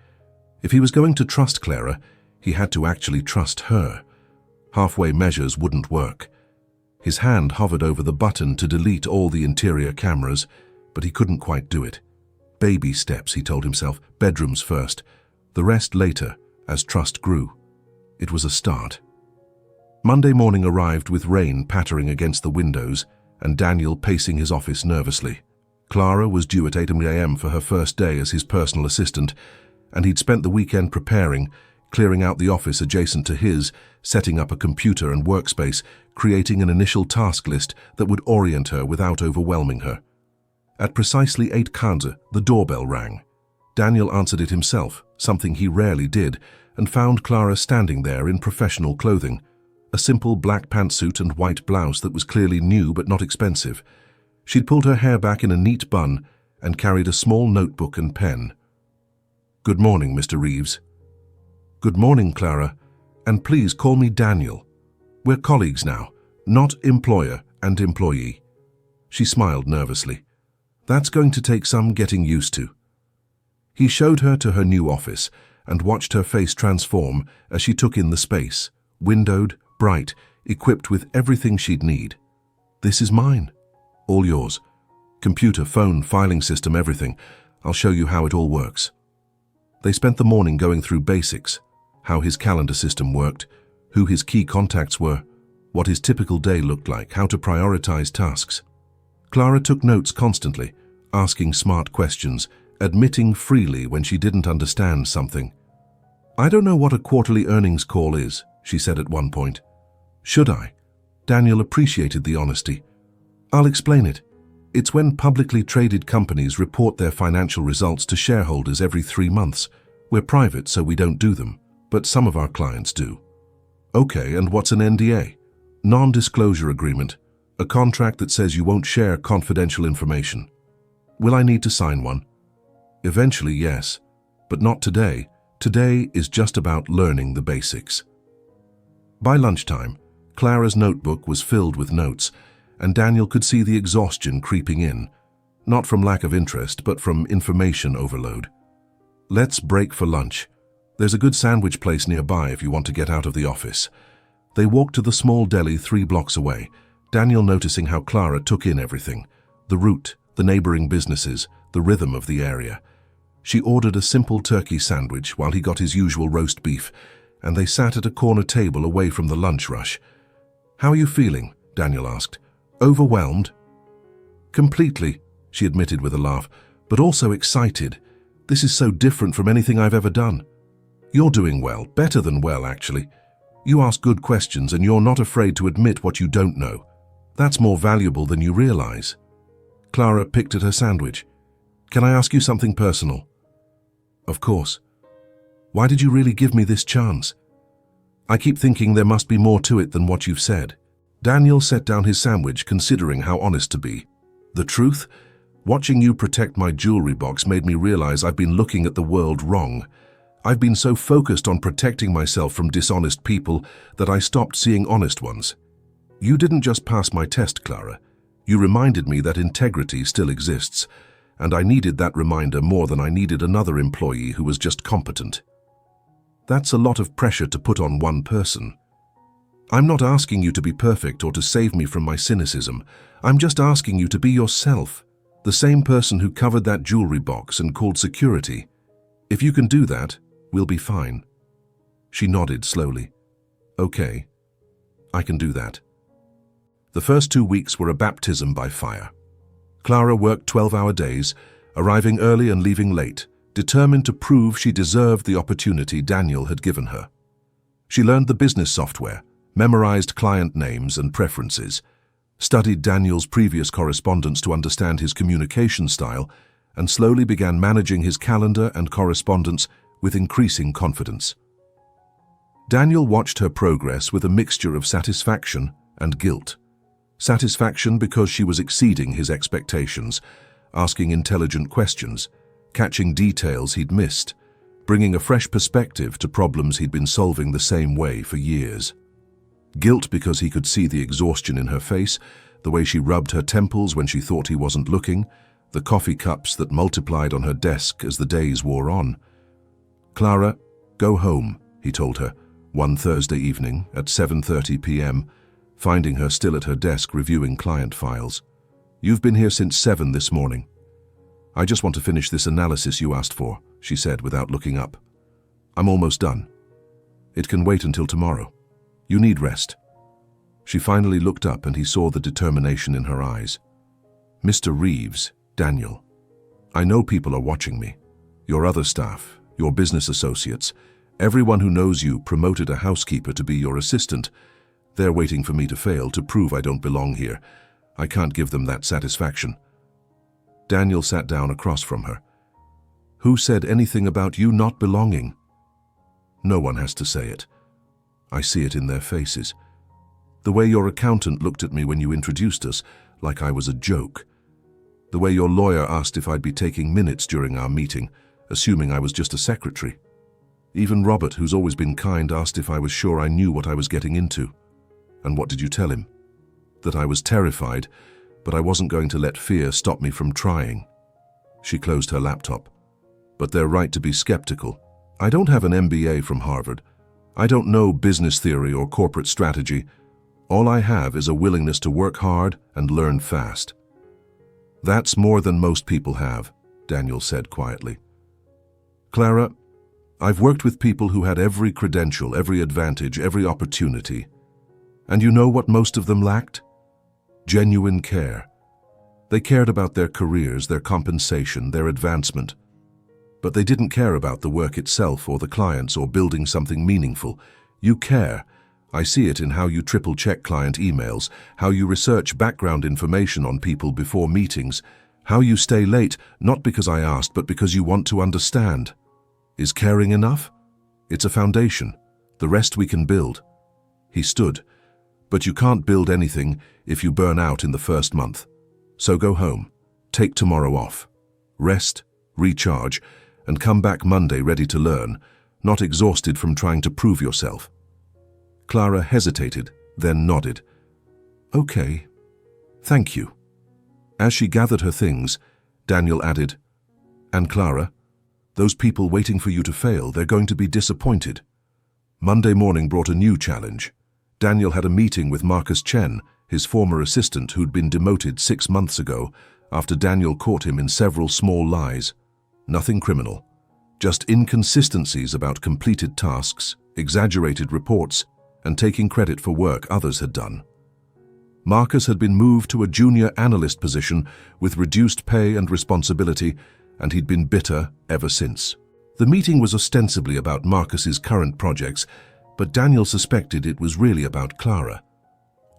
If he was going to trust Clara, he had to actually trust her. Halfway measures wouldn't work. His hand hovered over the button to delete all the interior cameras, but he couldn't quite do it. Baby steps, he told himself, bedrooms first, the rest later, as trust grew. It was a start. Monday morning arrived with rain pattering against the windows and Daniel pacing his office nervously. Clara was due at 8 a.m. for her first day as his personal assistant, and he'd spent the weekend preparing, clearing out the office adjacent to his, setting up a computer and workspace, creating an initial task list that would orient her without overwhelming her. At precisely 8:15, the doorbell rang. Daniel answered it himself, something he rarely did, and found Clara standing there in professional clothing, a simple black pantsuit and white blouse that was clearly new but not expensive. She'd pulled her hair back in a neat bun and carried a small notebook and pen. "Good morning, Mr. Reeves." "Good morning, Clara, and please call me Daniel. We're colleagues now, not employer and employee." She smiled nervously. "That's going to take some getting used to." He showed her to her new office and watched her face transform as she took in the space, windowed, bright, equipped with everything she'd need. "This is mine. All yours. Computer, phone, filing system, everything. I'll show you how it all works." They spent the morning going through basics, how his calendar system worked, who his key contacts were, what his typical day looked like, how to prioritize tasks. Clara took notes constantly, asking smart questions, admitting freely when she didn't understand something. "I don't know what a quarterly earnings call is," she said at one point. "Should I?" Daniel appreciated the honesty. "I'll explain it. It's when publicly traded companies report their financial results to shareholders every 3 months. We're private, so we don't do them, but some of our clients do." "Okay, and what's an NDA?" "Non-disclosure agreement, a contract that says you won't share confidential information." "Will I need to sign one?" "Eventually, yes, but not today. Today is just about learning the basics." By lunchtime, Clara's notebook was filled with notes, and Daniel could see the exhaustion creeping in, not from lack of interest, but from information overload. "Let's break for lunch. There's a good sandwich place nearby if you want to get out of the office." They walked to the small deli 3 blocks away, Daniel noticing how Clara took in everything, the route, the neighboring businesses, the rhythm of the area. She ordered a simple turkey sandwich while he got his usual roast beef, and they sat at a corner table away from the lunch rush. "How are you feeling?" Daniel asked. "Overwhelmed?" "Completely," she admitted with a laugh, "but also excited. This is so different from anything I've ever done." "You're doing well, better than well, actually. You ask good questions and you're not afraid to admit what you don't know. That's more valuable than you realize." Clara picked at her sandwich. "Can I ask you something personal?" "Of course." "Why did you really give me this chance?" "I keep thinking there must be more to it than what you've said." Daniel set down his sandwich, considering how honest to be. "The truth? Watching you protect my jewelry box made me realize I've been looking at the world wrong. I've been so focused on protecting myself from dishonest people that I stopped seeing honest ones. You didn't just pass my test, Clara. You reminded me that integrity still exists, and I needed that reminder more than I needed another employee who was just competent. That's a lot of pressure to put on one person. I'm not asking you to be perfect or to save me from my cynicism. I'm just asking you to be yourself, the same person who covered that jewelry box and called security. If you can do that, we'll be fine." She nodded slowly. "Okay, I can do that." The first 2 weeks were a baptism by fire. Clara worked 12-hour days, arriving early and leaving late, determined to prove she deserved the opportunity Daniel had given her. She learned the business software, memorized client names and preferences, studied Daniel's previous correspondence to understand his communication style, and slowly began managing his calendar and correspondence with increasing confidence. Daniel watched her progress with a mixture of satisfaction and guilt. Satisfaction because she was exceeding his expectations, asking intelligent questions, catching details he'd missed, bringing a fresh perspective to problems he'd been solving the same way for years. Guilt because he could see the exhaustion in her face, the way she rubbed her temples when she thought he wasn't looking, the coffee cups that multiplied on her desk as the days wore on. "Clara, go home," he told her, one Thursday evening at 7:30 p.m., finding her still at her desk reviewing client files. "You've been here since 7 this morning." "I just want to finish this analysis you asked for," she said without looking up. "I'm almost done. It can wait until tomorrow. You need rest." She finally looked up and he saw the determination in her eyes. "Mr. Reeves, Daniel, I know people are watching me. Your other staff, your business associates, everyone who knows you promoted a housekeeper to be your assistant. They're waiting for me to fail to prove I don't belong here. I can't give them that satisfaction." Daniel sat down across from her. "Who said anything about you not belonging?" "No one has to say it. I see it in their faces. The way your accountant looked at me when you introduced us, like I was a joke. The way your lawyer asked if I'd be taking minutes during our meeting, assuming I was just a secretary. Even Robert, who's always been kind, asked if I was sure I knew what I was getting into. And what did you tell him? That I was terrified, but I wasn't going to let fear stop me from trying." She closed her laptop. "But they're right to be skeptical. I don't have an MBA from Harvard. I don't know business theory or corporate strategy. All I have is a willingness to work hard and learn fast." "That's more than most people have," Daniel said quietly. "Clara, I've worked with people who had every credential, every advantage, every opportunity. And you know what most of them lacked? Genuine care. They cared about their careers, their compensation, their advancement. But they didn't care about the work itself or the clients or building something meaningful. You care. I see it in how you triple-check client emails, how you research background information on people before meetings, how you stay late, not because I asked, but because you want to understand. Is caring enough? It's a foundation. The rest we can build." He stood. "But you can't build anything if you burn out in the first month. So go home. Take tomorrow off. Rest, recharge, and come back Monday ready to learn, not exhausted from trying to prove yourself." Clara hesitated, then nodded. "Okay, thank you." As she gathered her things, Daniel added, "And Clara, those people waiting for you to fail, they're going to be disappointed." Monday morning brought a new challenge. Daniel had a meeting with Marcus Chen, his former assistant who'd been demoted 6 months ago after Daniel caught him in several small lies. Nothing criminal, just inconsistencies about completed tasks, exaggerated reports, and taking credit for work others had done. Marcus had been moved to a junior analyst position with reduced pay and responsibility, and he'd been bitter ever since. The meeting was ostensibly about Marcus's current projects, but Daniel suspected it was really about Clara.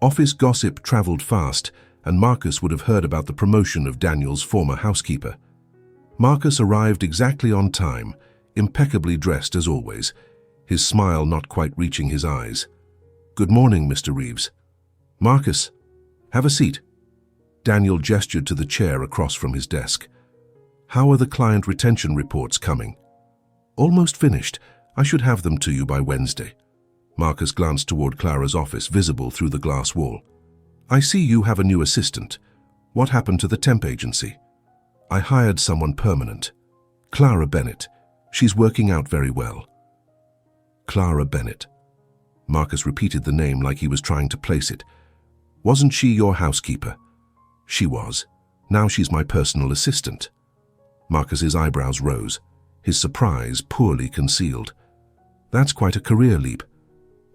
Office gossip traveled fast, and Marcus would have heard about the promotion of Daniel's former housekeeper. Marcus arrived exactly on time, impeccably dressed as always, his smile not quite reaching his eyes. "Good morning, Mr. Reeves." "Marcus, have a seat." Daniel gestured to the chair across from his desk. "How are the client retention reports coming?" "Almost finished. I should have them to you by Wednesday." Marcus glanced toward Clara's office, visible through the glass wall. "I see you have a new assistant. What happened to the temp agency? I hired someone permanent. Clara Bennett. She's working out very well. Clara Bennett. Marcus repeated the name like he was trying to place it. Wasn't she your housekeeper? She was. Now she's my personal assistant. Marcus's eyebrows rose, his surprise poorly concealed. That's quite a career leap.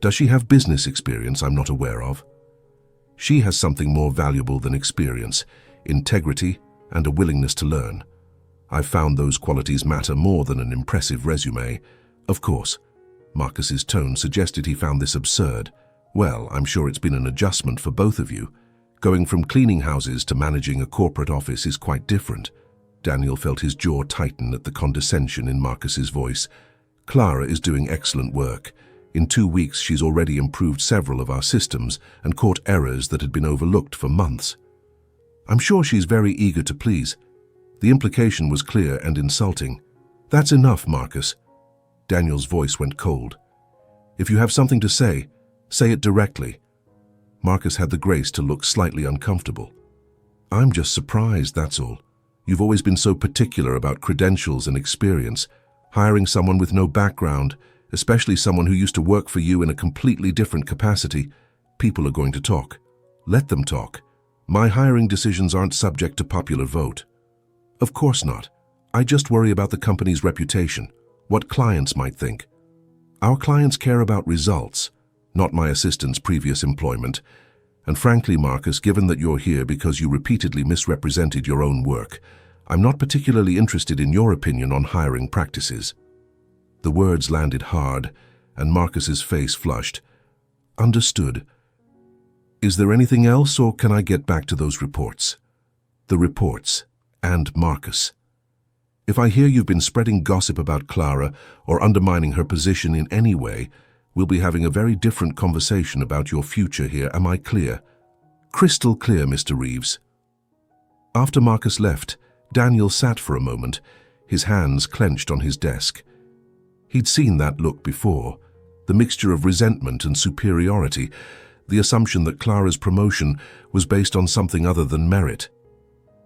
Does she have business experience I'm not aware of? She has something more valuable than experience, integrity and a willingness to learn. I've found those qualities matter more than an impressive resume. Of course. Marcus's tone suggested he found this absurd. Well, I'm sure it's been an adjustment for both of you. Going from cleaning houses to managing a corporate office is quite different. Daniel felt his jaw tighten at the condescension in Marcus's voice. Clara is doing excellent work. In 2 weeks, she's already improved several of our systems and caught errors that had been overlooked for months. I'm sure she's very eager to please. The implication was clear and insulting. That's enough, Marcus. Daniel's voice went cold. If you have something to say it directly. Marcus had the grace to look slightly uncomfortable. I'm just surprised, that's all. You've always been so particular about credentials and experience. Hiring someone with no background, especially someone who used to work for you in a completely different capacity. People are going to talk. Let them talk. My hiring decisions aren't subject to popular vote. Of course not. I just worry about the company's reputation, what clients might think. Our clients care about results, not my assistant's previous employment. And frankly, Marcus, given that you're here because you repeatedly misrepresented your own work, I'm not particularly interested in your opinion on hiring practices. The words landed hard, and Marcus's face flushed. Understood. Is there anything else, or can I get back to those reports? The reports. And Marcus. If I hear you've been spreading gossip about Clara or undermining her position in any way, we'll be having a very different conversation about your future here. Am I clear? Crystal clear, Mr. Reeves. After Marcus left, Daniel sat for a moment, his hands clenched on his desk. He'd seen that look before, the mixture of resentment and superiority, the assumption that Clara's promotion was based on something other than merit.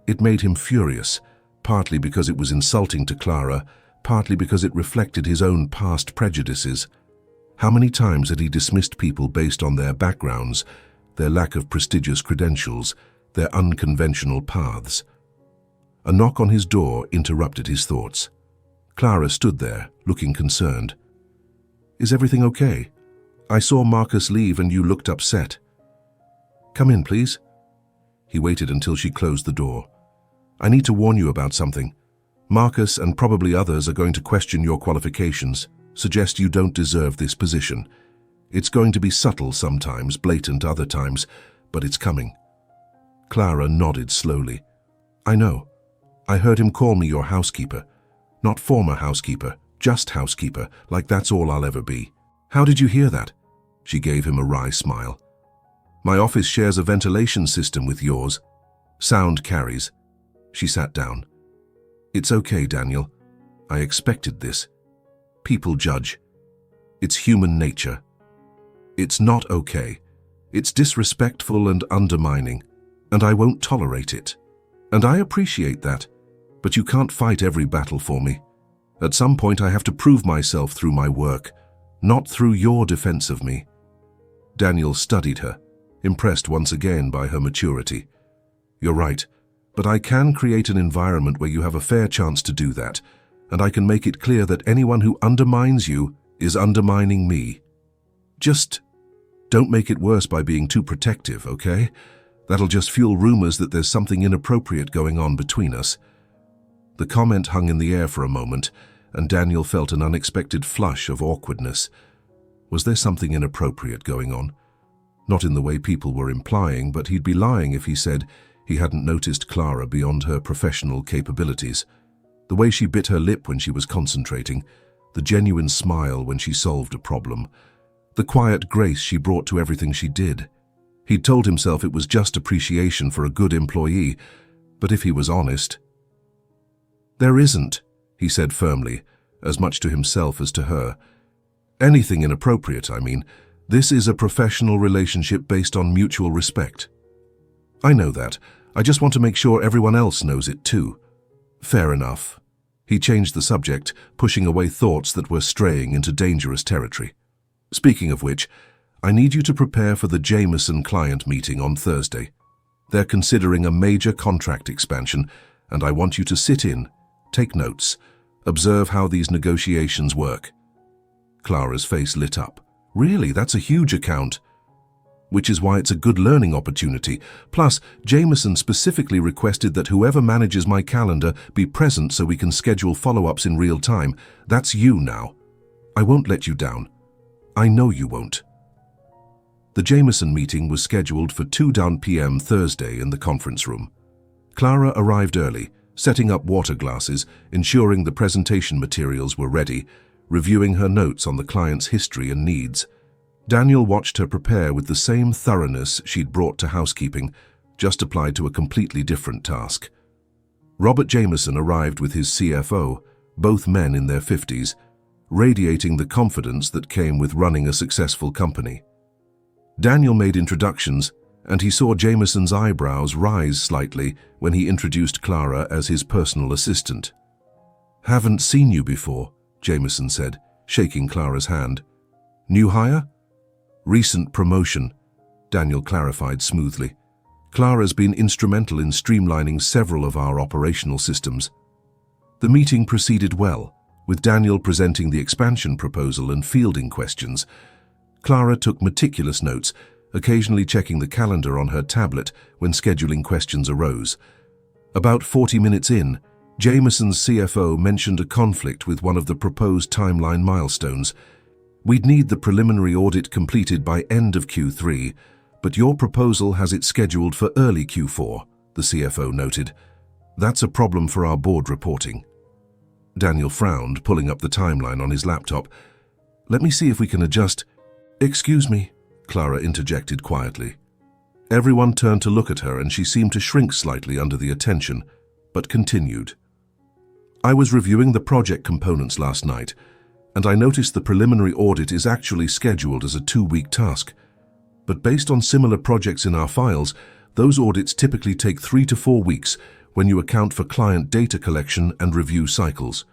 It made him furious, partly because it was insulting to Clara, partly because it reflected his own past prejudices. How many times had he dismissed people based on their backgrounds, their lack of prestigious credentials, their unconventional paths? A knock on his door interrupted his thoughts. Clara stood there, looking concerned. Is everything okay? I saw Marcus leave and you looked upset. Come in, please. He waited until she closed the door. I need to warn you about something. Marcus and probably others are going to question your qualifications, suggest you don't deserve this position. It's going to be subtle sometimes, blatant other times, but it's coming. Clara nodded slowly. I know. I heard him call me your housekeeper. Not former housekeeper, just housekeeper, like that's all I'll ever be. How did you hear that? She gave him a wry smile. My office shares a ventilation system with yours. Sound carries. She sat down. It's okay, Daniel. I expected this. People judge. It's human nature. It's not okay. It's disrespectful and undermining, and I won't tolerate it. And I appreciate that, but you can't fight every battle for me. At some point I have to prove myself through my work, not through your defense of me. Daniel studied her, impressed once again by her maturity. You're right, but I can create an environment where you have a fair chance to do that, and I can make it clear that anyone who undermines you is undermining me. Just don't make it worse by being too protective, okay? That'll just fuel rumors that there's something inappropriate going on between us. The comment hung in the air for a moment, and Daniel felt an unexpected flush of awkwardness. Was there something inappropriate going on? Not in the way people were implying, but he'd be lying if he said he hadn't noticed Clara beyond her professional capabilities. The way she bit her lip when she was concentrating, the genuine smile when she solved a problem, the quiet grace she brought to everything she did. He'd told himself it was just appreciation for a good employee, but if he was honest... There isn't, he said firmly, as much to himself as to her. Anything inappropriate, I mean. This is a professional relationship based on mutual respect. I know that. I just want to make sure everyone else knows it too." "Fair enough." He changed the subject, pushing away thoughts that were straying into dangerous territory. "Speaking of which, I need you to prepare for the Jameson client meeting on Thursday. They're considering a major contract expansion, and I want you to sit in, take notes, observe how these negotiations work." Clara's face lit up. "Really, that's a huge account." "Which is why it's a good learning opportunity. Plus, Jameson specifically requested that whoever manages my calendar be present so we can schedule follow-ups in real time. That's you now. I won't let you down. I know you won't." The Jameson meeting was scheduled for 2 p.m. Thursday in the conference room. Clara arrived early, setting up water glasses, ensuring the presentation materials were ready, reviewing her notes on the client's history and needs. Daniel watched her prepare with the same thoroughness she'd brought to housekeeping, just applied to a completely different task. Robert Jameson arrived with his CFO, both men in their 50s, radiating the confidence that came with running a successful company. Daniel made introductions, and he saw Jameson's eyebrows rise slightly when he introduced Clara as his personal assistant. "Haven't seen you before," Jameson said, shaking Clara's hand. "New hire?" "Recent promotion," Daniel clarified smoothly. "Clara's been instrumental in streamlining several of our operational systems." The meeting proceeded well, with Daniel presenting the expansion proposal and fielding questions. Clara took meticulous notes, occasionally checking the calendar on her tablet when scheduling questions arose. About 40 minutes in, Jameson's CFO mentioned a conflict with one of the proposed timeline milestones. "We'd need the preliminary audit completed by end of Q3, but your proposal has it scheduled for early Q4, the CFO noted. "That's a problem for our board reporting." Daniel frowned, pulling up the timeline on his laptop. "Let me see if we can adjust." "Excuse me," Clara interjected quietly. Everyone turned to look at her, and she seemed to shrink slightly under the attention, but continued. "I was reviewing the project components last night, and I noticed the preliminary audit is actually scheduled as a 2-week task. But based on similar projects in our files, those audits typically take 3 to 4 weeks when you account for client data collection and review cycles."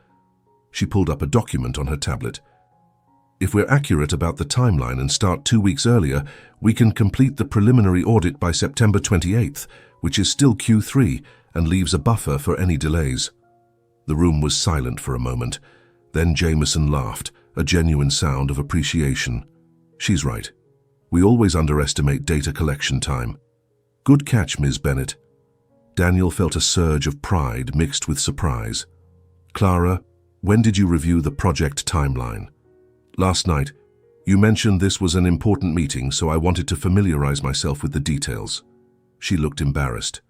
She pulled up a document on her tablet. "If we're accurate about the timeline and start 2 weeks earlier, we can complete the preliminary audit by September 28th, which is still Q3 and leaves a buffer for any delays." The room was silent for a moment. Then Jameson laughed, a genuine sound of appreciation. "She's right. We always underestimate data collection time." "Good catch, Ms. Bennett." Daniel felt a surge of pride mixed with surprise. "Clara, when did you review the project timeline?" "Last night. You mentioned this was an important meeting, so I wanted to familiarize myself with the details." She looked embarrassed.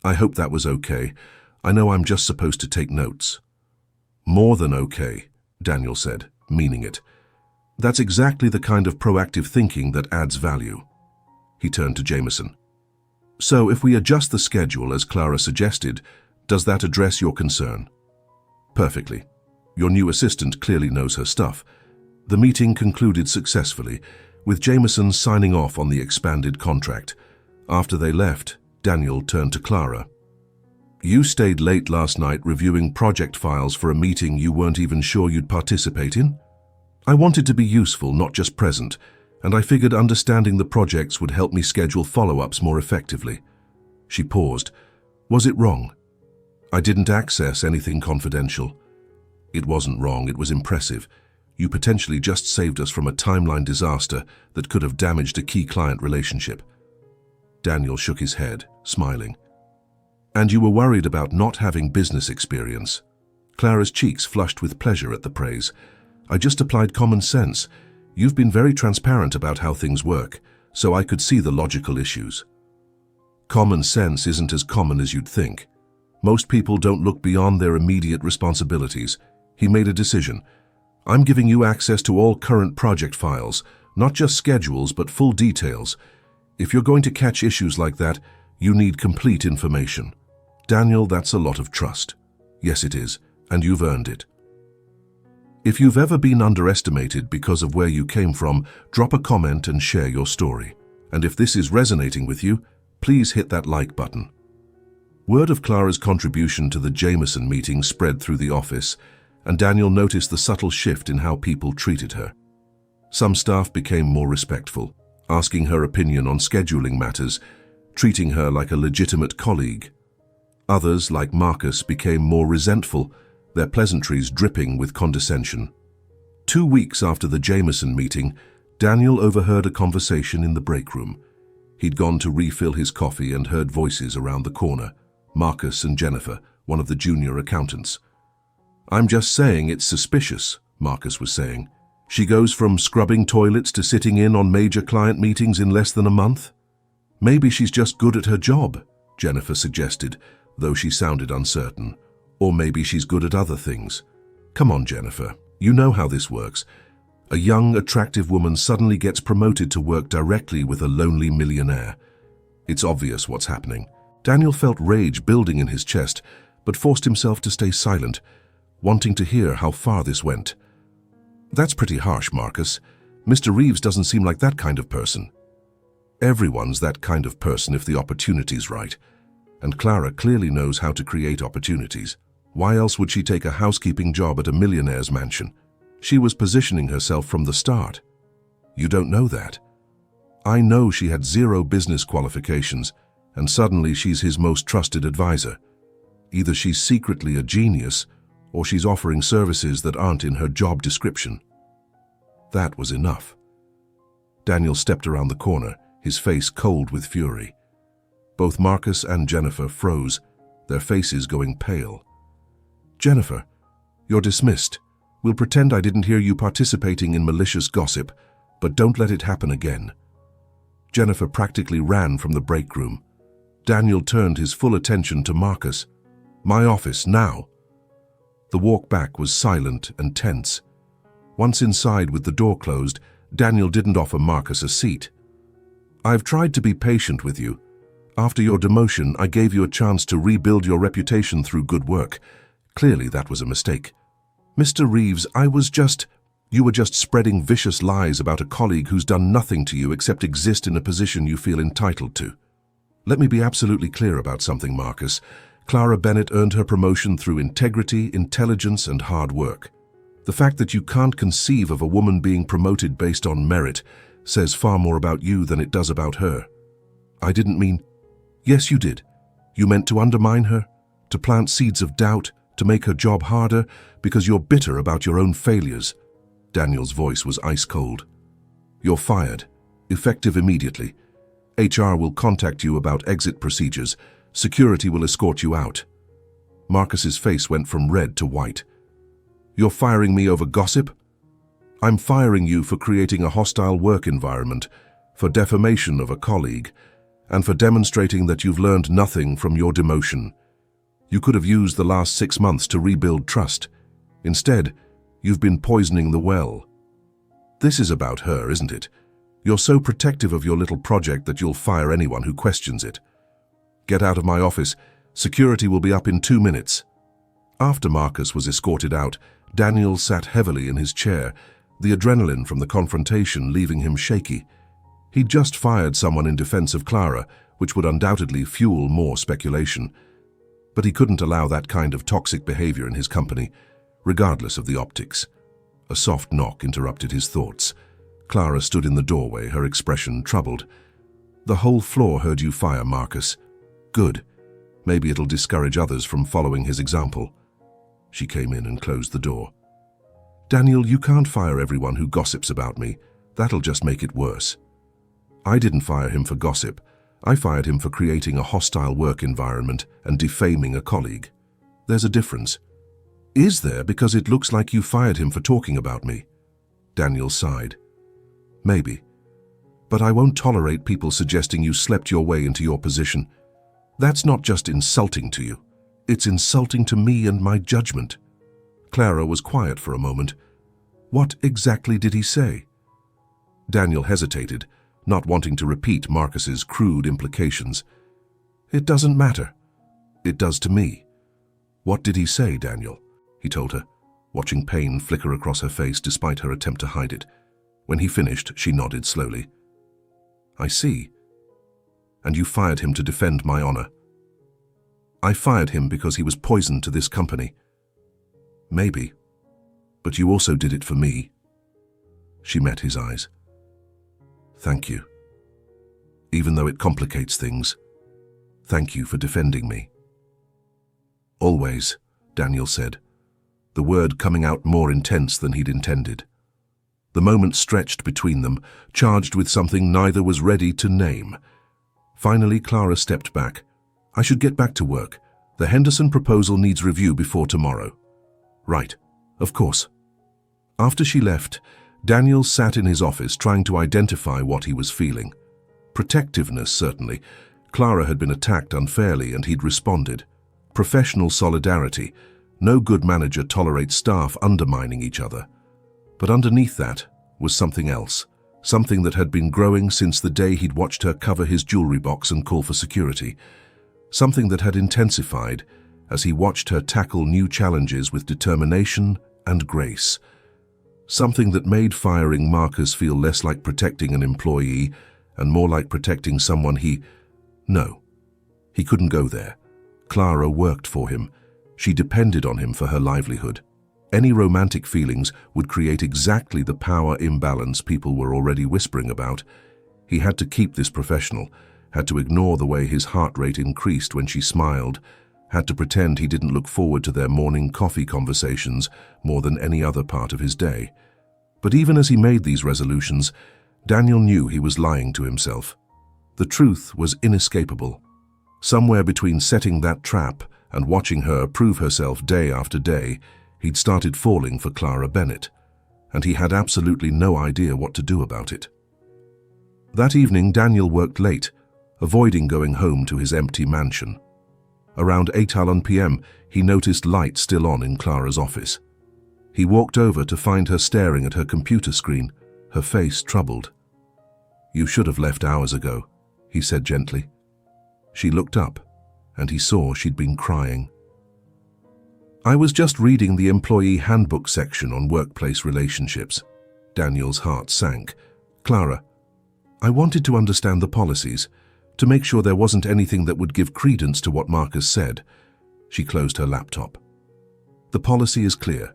"I hope that was okay. I know I'm just supposed to take notes." "More than okay," Daniel said, meaning it. "That's exactly the kind of proactive thinking that adds value." He turned to Jameson. "So if we adjust the schedule as Clara suggested, does that address your concern?" "Perfectly. Your new assistant clearly knows her stuff." The meeting concluded successfully, with Jameson signing off on the expanded contract. After they left, Daniel turned to Clara. "You stayed late last night reviewing project files for a meeting you weren't even sure you'd participate in?" "I wanted to be useful, not just present, and I figured understanding the projects would help me schedule follow-ups more effectively." She paused. "Was it wrong?" "I didn't access anything confidential." "It wasn't wrong, it was impressive. You potentially just saved us from a timeline disaster that could have damaged a key client relationship." Daniel shook his head, smiling. "And you were worried about not having business experience." Clara's cheeks flushed with pleasure at the praise. "I just applied common sense. You've been very transparent about how things work, so I could see the logical issues." "Common sense isn't as common as you'd think. Most people don't look beyond their immediate responsibilities." He made a decision. "I'm giving you access to all current project files, not just schedules but full details. If you're going to catch issues like that, you need complete information." "Daniel, that's a lot of trust." "Yes, it is, and you've earned it." If you've ever been underestimated because of where you came from, drop a comment and share your story. And if this is resonating with you, please hit that like button. Word of Clara's contribution to the Jameson meeting spread through the office, and Daniel noticed the subtle shift in how people treated her. Some staff became more respectful, asking her opinion on scheduling matters, treating her like a legitimate colleague. Others, like Marcus, became more resentful, their pleasantries dripping with condescension. 2 weeks after the Jameson meeting, Daniel overheard a conversation in the break room. He'd gone to refill his coffee and heard voices around the corner, Marcus and Jennifer, one of the junior accountants. "I'm just saying it's suspicious," Marcus was saying. "She goes from scrubbing toilets to sitting in on major client meetings in less than a month." "Maybe she's just good at her job," Jennifer suggested, though she sounded uncertain. "Or maybe she's good at other things." "Come on, Jennifer, you know how this works. A young, attractive woman suddenly gets promoted to work directly with a lonely millionaire. It's obvious what's happening." Daniel felt rage building in his chest, but forced himself to stay silent, wanting to hear how far this went. "That's pretty harsh, Marcus. Mr. Reeves doesn't seem like that kind of person." "Everyone's that kind of person if the opportunity's right. And Clara clearly knows how to create opportunities. Why else would she take a housekeeping job at a millionaire's mansion? She was positioning herself from the start." "You don't know that." "I know she had 0 business qualifications, and suddenly she's his most trusted advisor. Either she's secretly a genius, or she's offering services that aren't in her job description." That was enough. Daniel stepped around the corner, his face cold with fury. Both Marcus and Jennifer froze, their faces going pale. "Jennifer, you're dismissed. We'll pretend I didn't hear you participating in malicious gossip, but don't let it happen again." Jennifer practically ran from the break room. Daniel turned his full attention to Marcus. "My office, now." The walk back was silent and tense. Once inside with the door closed, Daniel didn't offer Marcus a seat. "I've tried to be patient with you. After your demotion, I gave you a chance to rebuild your reputation through good work. Clearly that was a mistake. Mr. Reeves, you were just spreading vicious lies about a colleague who's done nothing to you except exist in a position you feel entitled to. Let me be absolutely clear about something, Marcus. Clara Bennett earned her promotion through integrity, intelligence, and hard work. The fact that you can't conceive of a woman being promoted based on merit says far more about you than it does about her. I didn't mean..." "Yes, you did. You meant to undermine her, to plant seeds of doubt, to make her job harder, because you're bitter about your own failures." Daniel's voice was ice cold. "You're fired, effective immediately. HR will contact you about exit procedures. Security will escort you out." Marcus's face went from red to white. "You're firing me over gossip?" "I'm firing you for creating a hostile work environment, for defamation of a colleague, and for demonstrating that you've learned nothing from your demotion. You could have used the last 6 months to rebuild trust. Instead, you've been poisoning the well." "This is about her, isn't it? You're so protective of your little project that you'll fire anyone who questions it. Get out of my office. Security will be up in 2 minutes." After Marcus was escorted out, Daniel sat heavily in his chair, the adrenaline from the confrontation leaving him shaky. He'd just fired someone in defense of Clara, which would undoubtedly fuel more speculation. But he couldn't allow that kind of toxic behavior in his company, regardless of the optics. A soft knock interrupted his thoughts. Clara stood in the doorway, her expression troubled. "The whole floor heard you fire, Marcus." "Good. Maybe it'll discourage others from following his example." She came in and closed the door. "Daniel, you can't fire everyone who gossips about me. That'll just make it worse." "I didn't fire him for gossip. I fired him for creating a hostile work environment and defaming a colleague. There's a difference." "Is there? Because it looks like you fired him for talking about me." Daniel sighed. "Maybe. But I won't tolerate people suggesting you slept your way into your position. That's not just insulting to you. It's insulting to me and my judgment." Clara was quiet for a moment. "What exactly did he say?" Daniel hesitated, not wanting to repeat Marcus's crude implications. "It doesn't matter. It does to me." "What did he say, Daniel?" he told her, watching pain flicker across her face despite her attempt to hide it. When he finished, she nodded slowly. "I see. And you fired him to defend my honor." I fired him because he was poison to this company. Maybe, but you also did it for me. She met his eyes. Thank you. Even though it complicates things, thank you for defending me. Always, Daniel said, the word coming out more intense than he'd intended. The moment stretched between them, charged with something neither was ready to name. Finally, Clara stepped back. I should get back to work. The Henderson proposal needs review before tomorrow. Right, of course. After she left, Daniel sat in his office trying to identify what he was feeling. Protectiveness, certainly. Clara had been attacked unfairly and he'd responded. Professional solidarity. No good manager tolerates staff undermining each other. But underneath that was something else, something that had been growing since the day he'd watched her cover his jewelry box and call for security. Something that had intensified as he watched her tackle new challenges with determination and grace. Something that made firing Marcus feel less like protecting an employee and more like protecting someone No, he couldn't go there. Clara worked for him. She depended on him for her livelihood. Any romantic feelings would create exactly the power imbalance people were already whispering about. He had to keep this professional, had to ignore the way his heart rate increased when she smiled, had to pretend he didn't look forward to their morning coffee conversations more than any other part of his day. But even as he made these resolutions, Daniel knew he was lying to himself. The truth was inescapable. Somewhere between setting that trap and watching her prove herself day after day, he'd started falling for Clara Bennett, and he had absolutely no idea what to do about it. That evening, Daniel worked late, avoiding going home to his empty mansion. Around 8 p.m., he noticed light still on in Clara's office. He walked over to find her staring at her computer screen, her face troubled. "You should have left hours ago," he said gently. She looked up, and he saw she'd been crying. "I was just reading the employee handbook section on workplace relationships." Daniel's heart sank. "Clara, I wanted to understand the policies, to make sure there wasn't anything that would give credence to what Marcus said." She closed her laptop. "The policy is clear.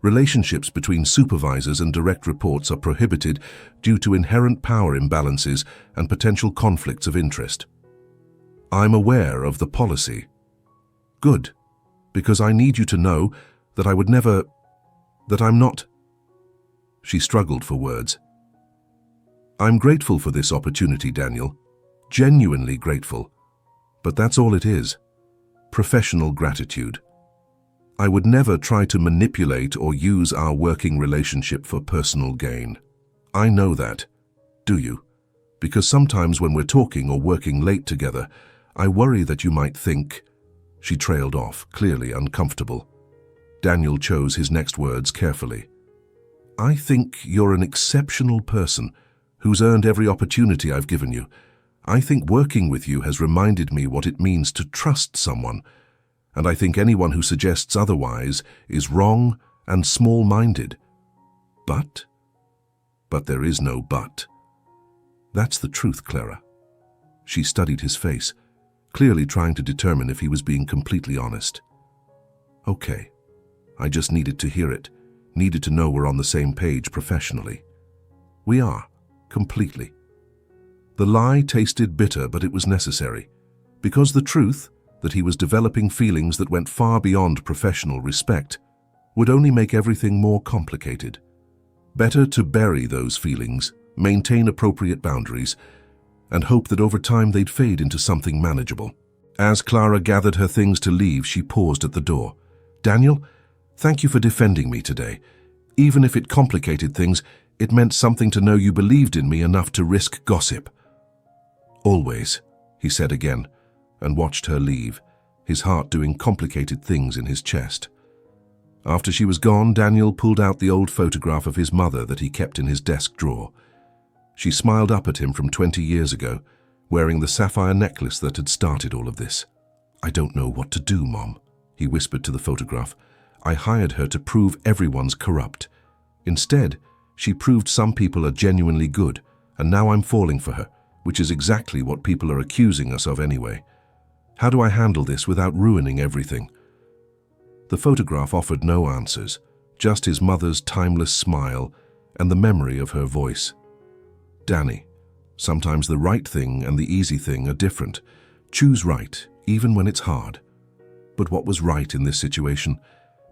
Relationships between supervisors and direct reports are prohibited due to inherent power imbalances and potential conflicts of interest." "I'm aware of the policy." "Good, because I need you to know that I'm not." She struggled for words. "I'm grateful for this opportunity, Daniel. Genuinely grateful. But that's all it is. Professional gratitude. I would never try to manipulate or use our working relationship for personal gain. I know that. Do you? Because sometimes when we're talking or working late together, I worry that you might think." She trailed off, clearly uncomfortable. Daniel chose his next words carefully. "I think you're an exceptional person who's earned every opportunity I've given you. I think working with you has reminded me what it means to trust someone, and I think anyone who suggests otherwise is wrong and small-minded. But there is no but. That's the truth, Clara." She studied his face, clearly trying to determine if he was being completely honest. "Okay, I just needed to hear it, needed to know we're on the same page professionally." "We are, completely." The lie tasted bitter, but it was necessary, because the truth, that he was developing feelings that went far beyond professional respect, would only make everything more complicated. Better to bury those feelings, maintain appropriate boundaries, and hope that over time they'd fade into something manageable. As Clara gathered her things to leave, she paused at the door. "Daniel, thank you for defending me today. Even if it complicated things, it meant something to know you believed in me enough to risk gossip." "Always," he said again, and watched her leave, his heart doing complicated things in his chest. After she was gone, Daniel pulled out the old photograph of his mother that he kept in his desk drawer. She smiled up at him from 20 years ago, wearing the sapphire necklace that had started all of this. "I don't know what to do, Mom," he whispered to the photograph. "I hired her to prove everyone's corrupt. Instead, she proved some people are genuinely good, and now I'm falling for her, which is exactly what people are accusing us of anyway. How do I handle this without ruining everything? The photograph offered no answers, just his mother's timeless smile and the memory of her voice. Danny, sometimes the right thing and the easy thing are different. Choose right, even when it's hard. But what was right in this situation?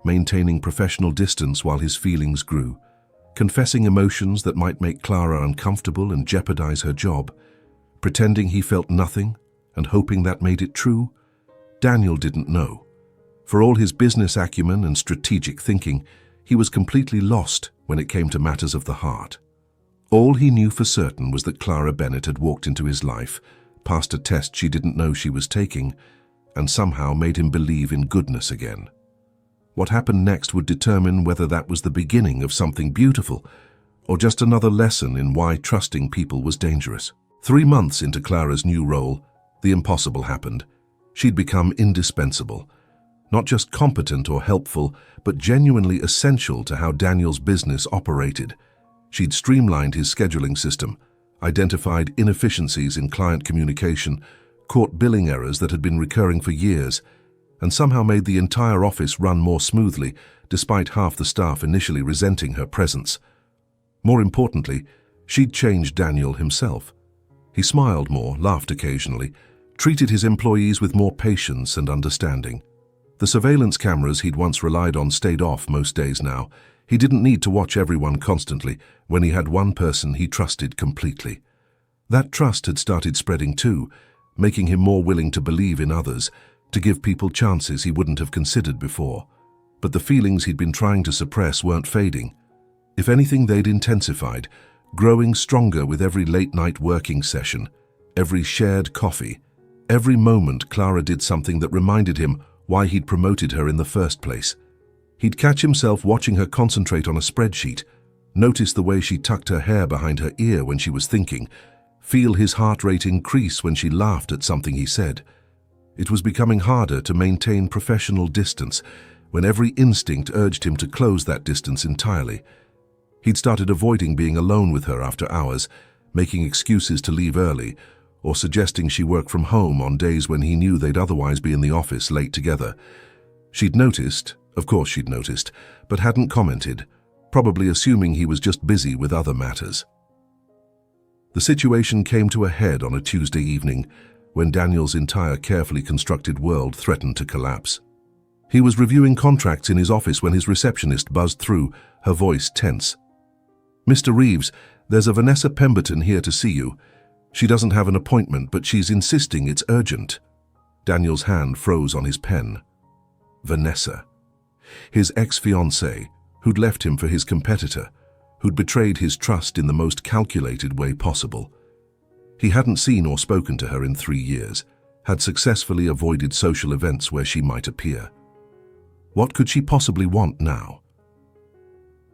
Maintaining professional distance while his feelings grew, confessing emotions that might make Clara uncomfortable and jeopardize her job, pretending he felt nothing and hoping that made it true? Daniel didn't know. For all his business acumen and strategic thinking, he was completely lost when it came to matters of the heart. All he knew for certain was that Clara Bennett had walked into his life, passed a test she didn't know she was taking, and somehow made him believe in goodness again. What happened next would determine whether that was the beginning of something beautiful, or just another lesson in why trusting people was dangerous. 3 months into Clara's new role, the impossible happened. She'd become indispensable. Not just competent or helpful, but genuinely essential to how Daniel's business operated. She'd streamlined his scheduling system, identified inefficiencies in client communication, caught billing errors that had been recurring for years, and somehow made the entire office run more smoothly, despite half the staff initially resenting her presence. More importantly, she'd changed Daniel himself. He smiled more, laughed occasionally, treated his employees with more patience and understanding. The surveillance cameras he'd once relied on stayed off most days now. He didn't need to watch everyone constantly when he had one person he trusted completely. That trust had started spreading too, making him more willing to believe in others, to give people chances he wouldn't have considered before. But the feelings he'd been trying to suppress weren't fading. If anything, they'd intensified, growing stronger with every late-night working session, every shared coffee, every moment Clara did something that reminded him why he'd promoted her in the first place. He'd catch himself watching her concentrate on a spreadsheet, notice the way she tucked her hair behind her ear when she was thinking, feel his heart rate increase when she laughed at something he said. It was becoming harder to maintain professional distance when every instinct urged him to close that distance entirely. He'd started avoiding being alone with her after hours, making excuses to leave early, or suggesting she work from home on days when he knew they'd otherwise be in the office late together. She'd noticed, of course she'd noticed, but hadn't commented, probably assuming he was just busy with other matters. The situation came to a head on a Tuesday evening when Daniel's entire carefully constructed world threatened to collapse. He was reviewing contracts in his office when his receptionist buzzed through, her voice tense. "Mr. Reeves, there's a Vanessa Pemberton here to see you. She doesn't have an appointment, but she's insisting it's urgent." Daniel's hand froze on his pen. Vanessa. His ex-fiancée, who'd left him for his competitor, who'd betrayed his trust in the most calculated way possible. He hadn't seen or spoken to her in 3 years, had successfully avoided social events where she might appear. What could she possibly want now?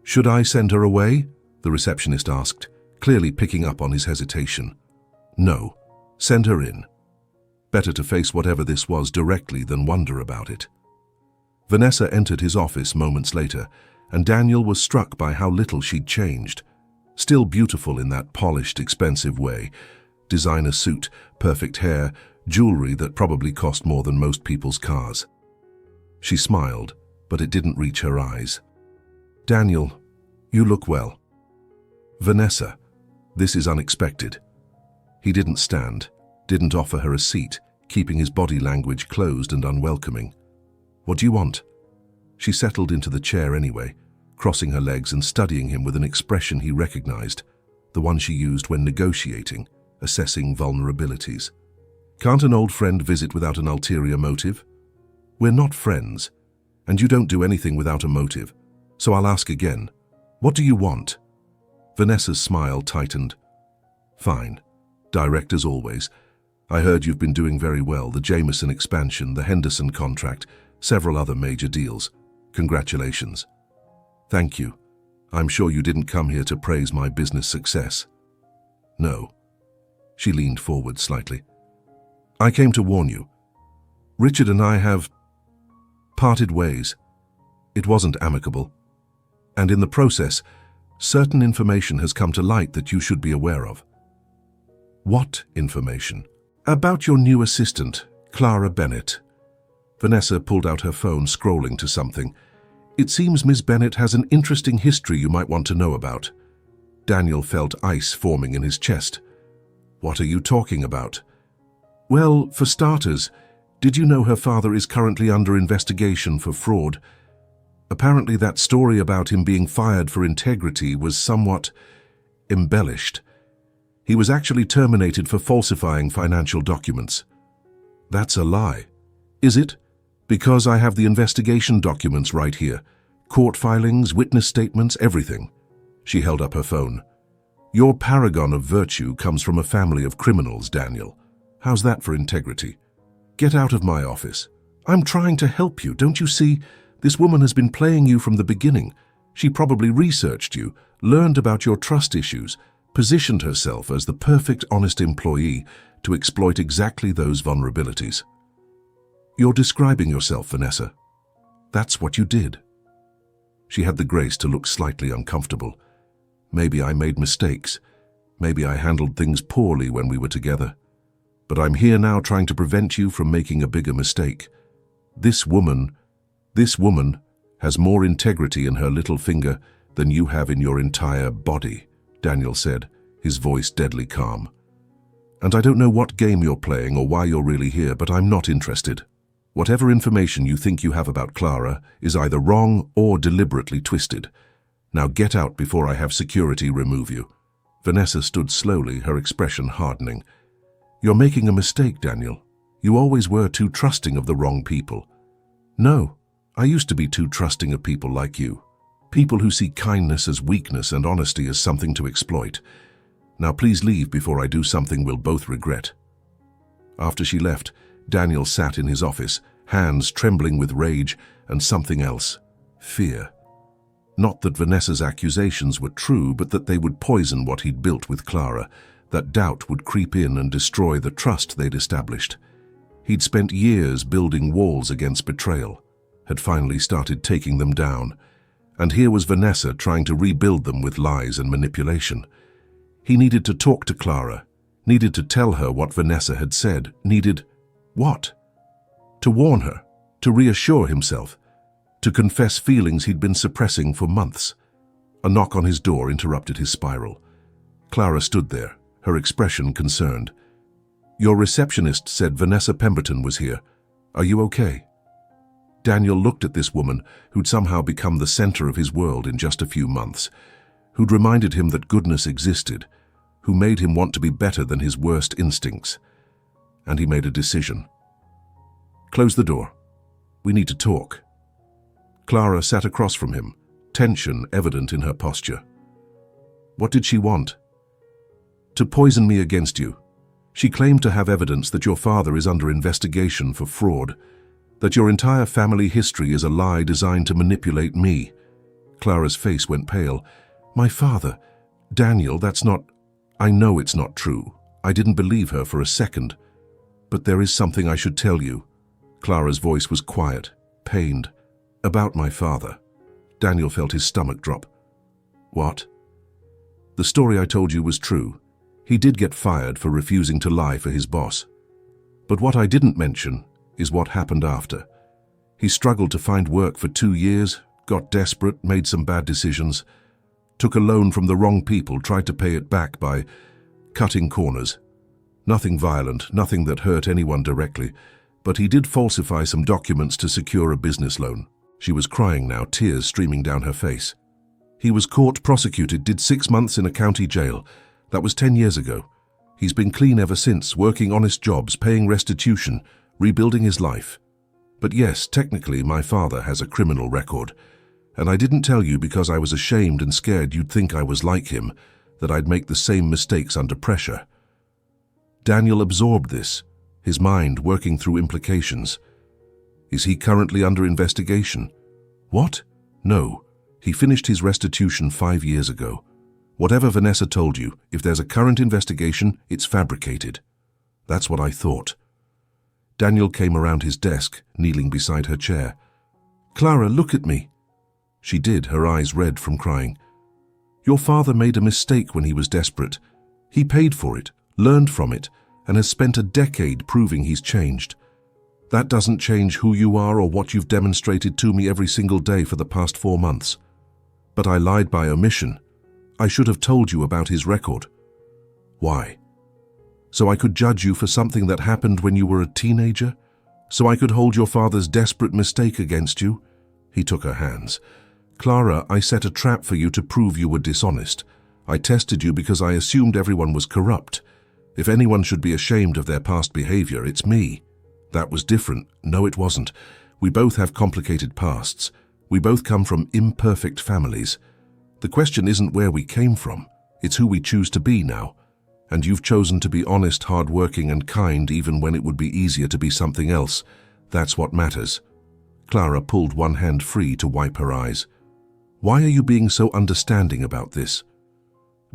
"Should I send her away?" the receptionist asked, clearly picking up on his hesitation. "No, send her in. Better to face whatever this was directly than wonder about it." Vanessa entered his office moments later, and Daniel was struck by how little she'd changed. Still beautiful in that polished, expensive way. Designer suit, perfect hair, jewelry that probably cost more than most people's cars. She smiled, but it didn't reach her eyes. "Daniel, you look well." "Vanessa, this is unexpected." He didn't stand, didn't offer her a seat, keeping his body language closed and unwelcoming. "What do you want?" She settled into the chair anyway, crossing her legs and studying him with an expression he recognized, the one she used when negotiating, assessing vulnerabilities. "Can't an old friend visit without an ulterior motive?" "We're not friends, and you don't do anything without a motive, so I'll ask again. What do you want?" Vanessa's smile tightened. "Fine. Direct as always. I heard you've been doing very well, the Jameson expansion, the Henderson contract, several other major deals. Congratulations." "Thank you. I'm sure you didn't come here to praise my business success." "No." She leaned forward slightly. "I came to warn you. Richard and I have parted ways. It wasn't amicable. And in the process, certain information has come to light that you should be aware of." "What information?" "About your new assistant, Clara Bennett. Vanessa pulled out her phone, scrolling to something. It seems Miss Bennett has an interesting history you might want to know about. Daniel felt ice forming in his chest. What are you talking about? Well, for starters, did you know her father is currently under investigation for fraud? Apparently that story about him being fired for integrity was somewhat embellished. He was actually terminated for falsifying financial documents. That's a lie. Is it? Because I have the investigation documents right here. Court filings, witness statements, everything. She held up her phone. Your paragon of virtue comes from a family of criminals, Daniel. How's that for integrity? Get out of my office. I'm trying to help you, don't you see? This woman has been playing you from the beginning. She probably researched you, learned about your trust issues, positioned herself as the perfect, honest employee to exploit exactly those vulnerabilities. You're describing yourself, Vanessa. That's what you did. She had the grace to look slightly uncomfortable. Maybe I made mistakes. Maybe I handled things poorly when we were together. But I'm here now trying to prevent you from making a bigger mistake. This woman has more integrity in her little finger than you have in your entire body, Daniel said, his voice deadly calm. And I don't know what game you're playing or why you're really here, but I'm not interested. Whatever information you think you have about Clara is either wrong or deliberately twisted. Now get out before I have security remove you. Vanessa stood slowly, her expression hardening. You're making a mistake, Daniel. You always were too trusting of the wrong people. No, I used to be too trusting of people like you. People who see kindness as weakness and honesty as something to exploit. Now please leave before I do something we'll both regret. After she left, Daniel sat in his office, hands trembling with rage and something else, fear. Not that Vanessa's accusations were true, but that they would poison what he'd built with Clara, that doubt would creep in and destroy the trust they'd established. He'd spent years building walls against betrayal, had finally started taking them down, and here was Vanessa trying to rebuild them with lies and manipulation. He needed to talk to Clara, needed to tell her what Vanessa had said, needed what? To warn her, to reassure himself, to confess feelings he'd been suppressing for months. A knock on his door interrupted his spiral. Clara stood there, her expression concerned. Your receptionist said Vanessa Pemberton was here. Are you okay? Daniel looked at this woman who'd somehow become the center of his world in just a few months, who'd reminded him that goodness existed, who made him want to be better than his worst instincts. And he made a decision. Close the door. We need to talk. Clara sat across from him, tension evident in her posture. What did she want? To poison me against you. She claimed to have evidence that your father is under investigation for fraud, that your entire family history is a lie designed to manipulate me. Clara's face went pale. My father, Daniel, that's not... I know it's not true. I didn't believe her for a second. But there is something I should tell you. Clara's voice was quiet, pained. About my father. Daniel felt his stomach drop. What? The story I told you was true. He did get fired for refusing to lie for his boss. But what I didn't mention is what happened after. He struggled to find work for 2 years, got desperate, made some bad decisions, took a loan from the wrong people, tried to pay it back by cutting corners. Nothing violent, nothing that hurt anyone directly, but he did falsify some documents to secure a business loan. She was crying now, tears streaming down her face. He was caught, prosecuted, did 6 months in a county jail. That was 10 years ago. He's been clean ever since, working honest jobs, paying restitution, rebuilding his life. But yes, technically my father has a criminal record. And I didn't tell you because I was ashamed and scared you'd think I was like him, that I'd make the same mistakes under pressure. Daniel absorbed this, his mind working through implications. Is he currently under investigation? What? No. He finished his restitution 5 years ago. Whatever Vanessa told you, if there's a current investigation, it's fabricated. That's what I thought. Daniel came around his desk, kneeling beside her chair. Clara, look at me. She did, her eyes red from crying. Your father made a mistake when he was desperate. He paid for it, learned from it, and has spent a decade proving he's changed. That doesn't change who you are or what you've demonstrated to me every single day for the past 4 months. But I lied by omission. I should have told you about his record. Why? So I could judge you for something that happened when you were a teenager? So I could hold your father's desperate mistake against you? He took her hands. Clara, I set a trap for you to prove you were dishonest. I tested you because I assumed everyone was corrupt. If anyone should be ashamed of their past behavior, it's me. That was different. No, it wasn't. We both have complicated pasts. We both come from imperfect families. The question isn't where we came from. It's who we choose to be now. And you've chosen to be honest, hard-working, and kind even when it would be easier to be something else. That's what matters. Clara pulled one hand free to wipe her eyes. Why are you being so understanding about this?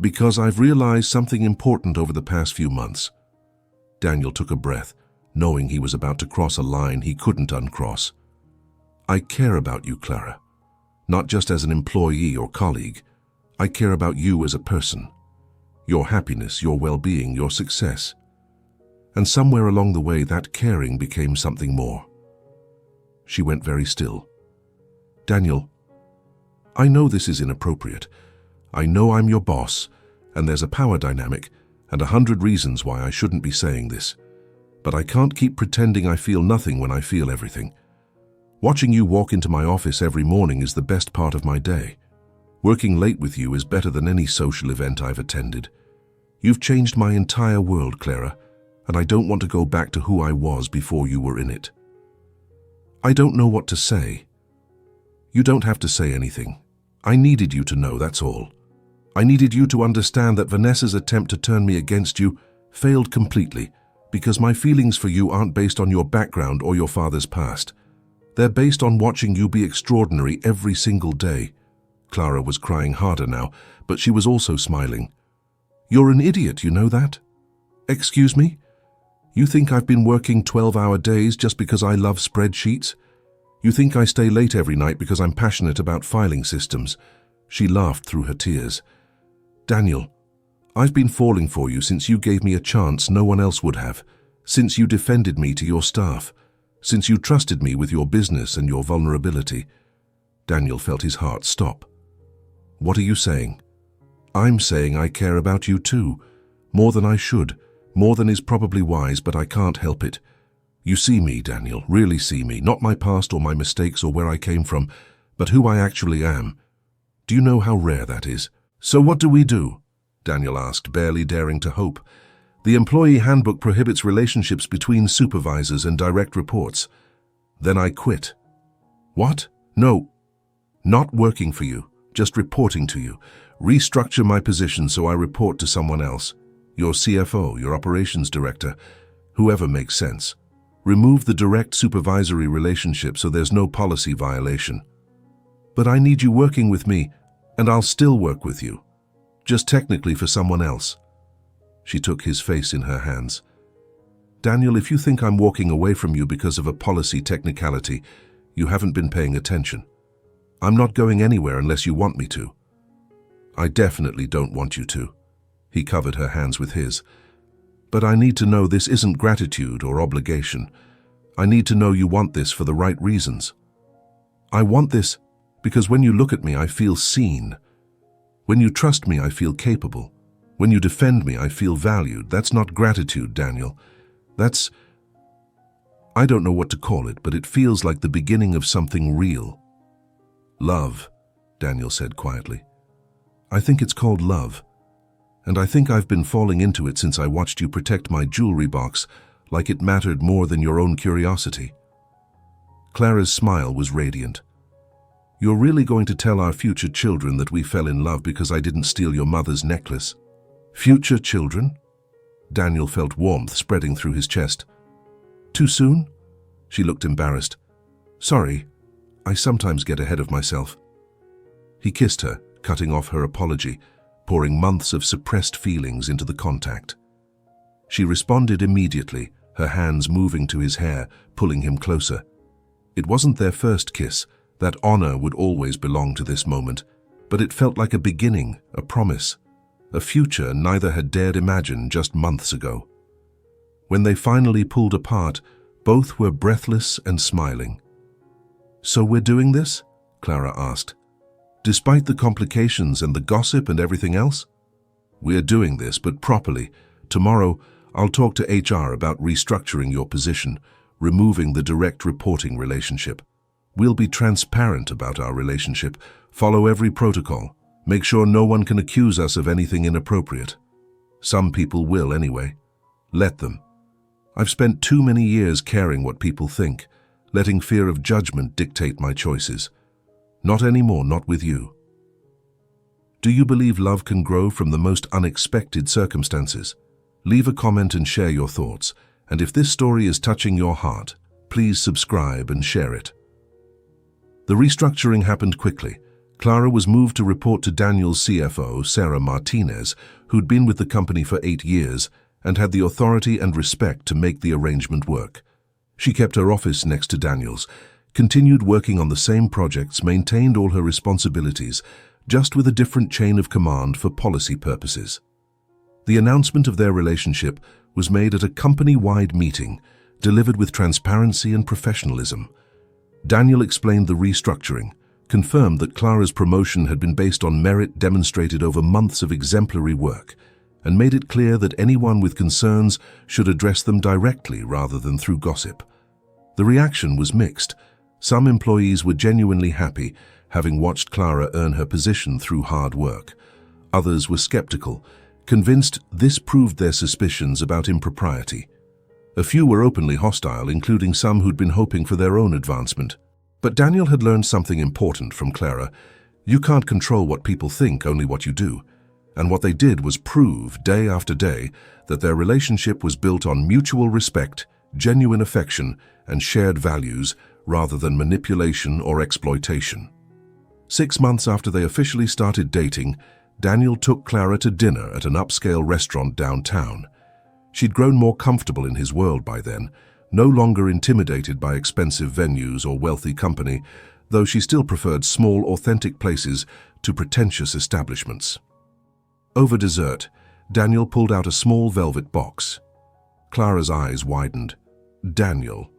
Because I've realized something important over the past few months. Daniel took a breath, knowing he was about to cross a line he couldn't uncross. I care about you, Clara. Not just as an employee or colleague. I care about you as a person. Your happiness, your well-being, your success. And somewhere along the way, that caring became something more. She went very still. Daniel, I know this is inappropriate. I know I'm your boss, and there's a power dynamic, and 100 reasons why I shouldn't be saying this. But I can't keep pretending I feel nothing when I feel everything. Watching you walk into my office every morning is the best part of my day. Working late with you is better than any social event I've attended. You've changed my entire world, Clara, and I don't want to go back to who I was before you were in it. I don't know what to say. You don't have to say anything. I needed you to know, that's all. I needed you to understand that Vanessa's attempt to turn me against you failed completely, because my feelings for you aren't based on your background or your father's past. They're based on watching you be extraordinary every single day. Clara was crying harder now, but she was also smiling. You're an idiot, you know that? Excuse me? You think I've been working 12-hour days just because I love spreadsheets? You think I stay late every night because I'm passionate about filing systems? She laughed through her tears. Daniel, I've been falling for you since you gave me a chance no one else would have, since you defended me to your staff, since you trusted me with your business and your vulnerability. Daniel felt his heart stop. What are you saying? I'm saying I care about you too, more than I should, more than is probably wise, but I can't help it. You see me, Daniel, really see me, not my past or my mistakes or where I came from, but who I actually am. Do you know how rare that is? So what do we do? Daniel asked, barely daring to hope. The employee handbook prohibits relationships between supervisors and direct reports. Then I quit. What? No, not working for you, just reporting to you. Restructure my position so I report to someone else. Your CFO, your operations director, whoever makes sense. Remove the direct supervisory relationship so there's no policy violation. But I need you working with me, and I'll still work with you. Just technically for someone else. She took his face in her hands. Daniel, if you think I'm walking away from you because of a policy technicality, you haven't been paying attention. I'm not going anywhere unless you want me to. I definitely don't want you to. He covered her hands with his. But I need to know this isn't gratitude or obligation. I need to know you want this for the right reasons. I want this because when you look at me, I feel seen. When you trust me, I feel capable. When you defend me, I feel valued. That's not gratitude, Daniel. That's... I don't know what to call it, but it feels like the beginning of something real. Love, Daniel said quietly. I think it's called love. And I think I've been falling into it since I watched you protect my jewelry box like it mattered more than your own curiosity. Clara's smile was radiant. You're really going to tell our future children that we fell in love because I didn't steal your mother's necklace? Future children? Daniel felt warmth spreading through his chest. Too soon? She looked embarrassed. Sorry, I sometimes get ahead of myself. He kissed her, cutting off her apology, pouring months of suppressed feelings into the contact. She responded immediately, her hands moving to his hair, pulling him closer. It wasn't their first kiss. That honor would always belong to this moment, but it felt like a beginning, a promise, a future neither had dared imagine just months ago. When they finally pulled apart, Both were breathless and smiling. "So we're doing this?" Clara asked. "Despite the complications and the gossip and everything else?" "We're doing this, but properly. Tomorrow, I'll talk to HR about restructuring your position, removing the direct reporting relationship. We'll be transparent about our relationship, follow every protocol, make sure no one can accuse us of anything inappropriate. Some people will anyway. Let them. I've spent too many years caring what people think, letting fear of judgment dictate my choices. Not anymore, not with you." Do you believe love can grow from the most unexpected circumstances? Leave a comment and share your thoughts. And if this story is touching your heart, please subscribe and share it. The restructuring happened quickly. Clara was moved to report to Daniel's CFO, Sarah Martinez, who'd been with the company for 8 years and had the authority and respect to make the arrangement work. She kept her office next to Daniel's, continued working on the same projects, maintained all her responsibilities, just with a different chain of command for policy purposes. The announcement of their relationship was made at a company-wide meeting, delivered with transparency and professionalism. Daniel explained the restructuring, confirmed that Clara's promotion had been based on merit demonstrated over months of exemplary work, and made it clear that anyone with concerns should address them directly rather than through gossip. The reaction was mixed. Some employees were genuinely happy, having watched Clara earn her position through hard work. Others were skeptical, convinced this proved their suspicions about impropriety. A few were openly hostile, including some who'd been hoping for their own advancement. But Daniel had learned something important from Clara. You can't control what people think, only what you do. And what they did was prove, day after day, that their relationship was built on mutual respect, genuine affection, and shared values, rather than manipulation or exploitation. 6 months after they officially started dating, Daniel took Clara to dinner at an upscale restaurant downtown. She'd grown more comfortable in his world by then, no longer intimidated by expensive venues or wealthy company, though she still preferred small, authentic places to pretentious establishments. Over dessert, Daniel pulled out a small velvet box. Clara's eyes widened. "Daniel,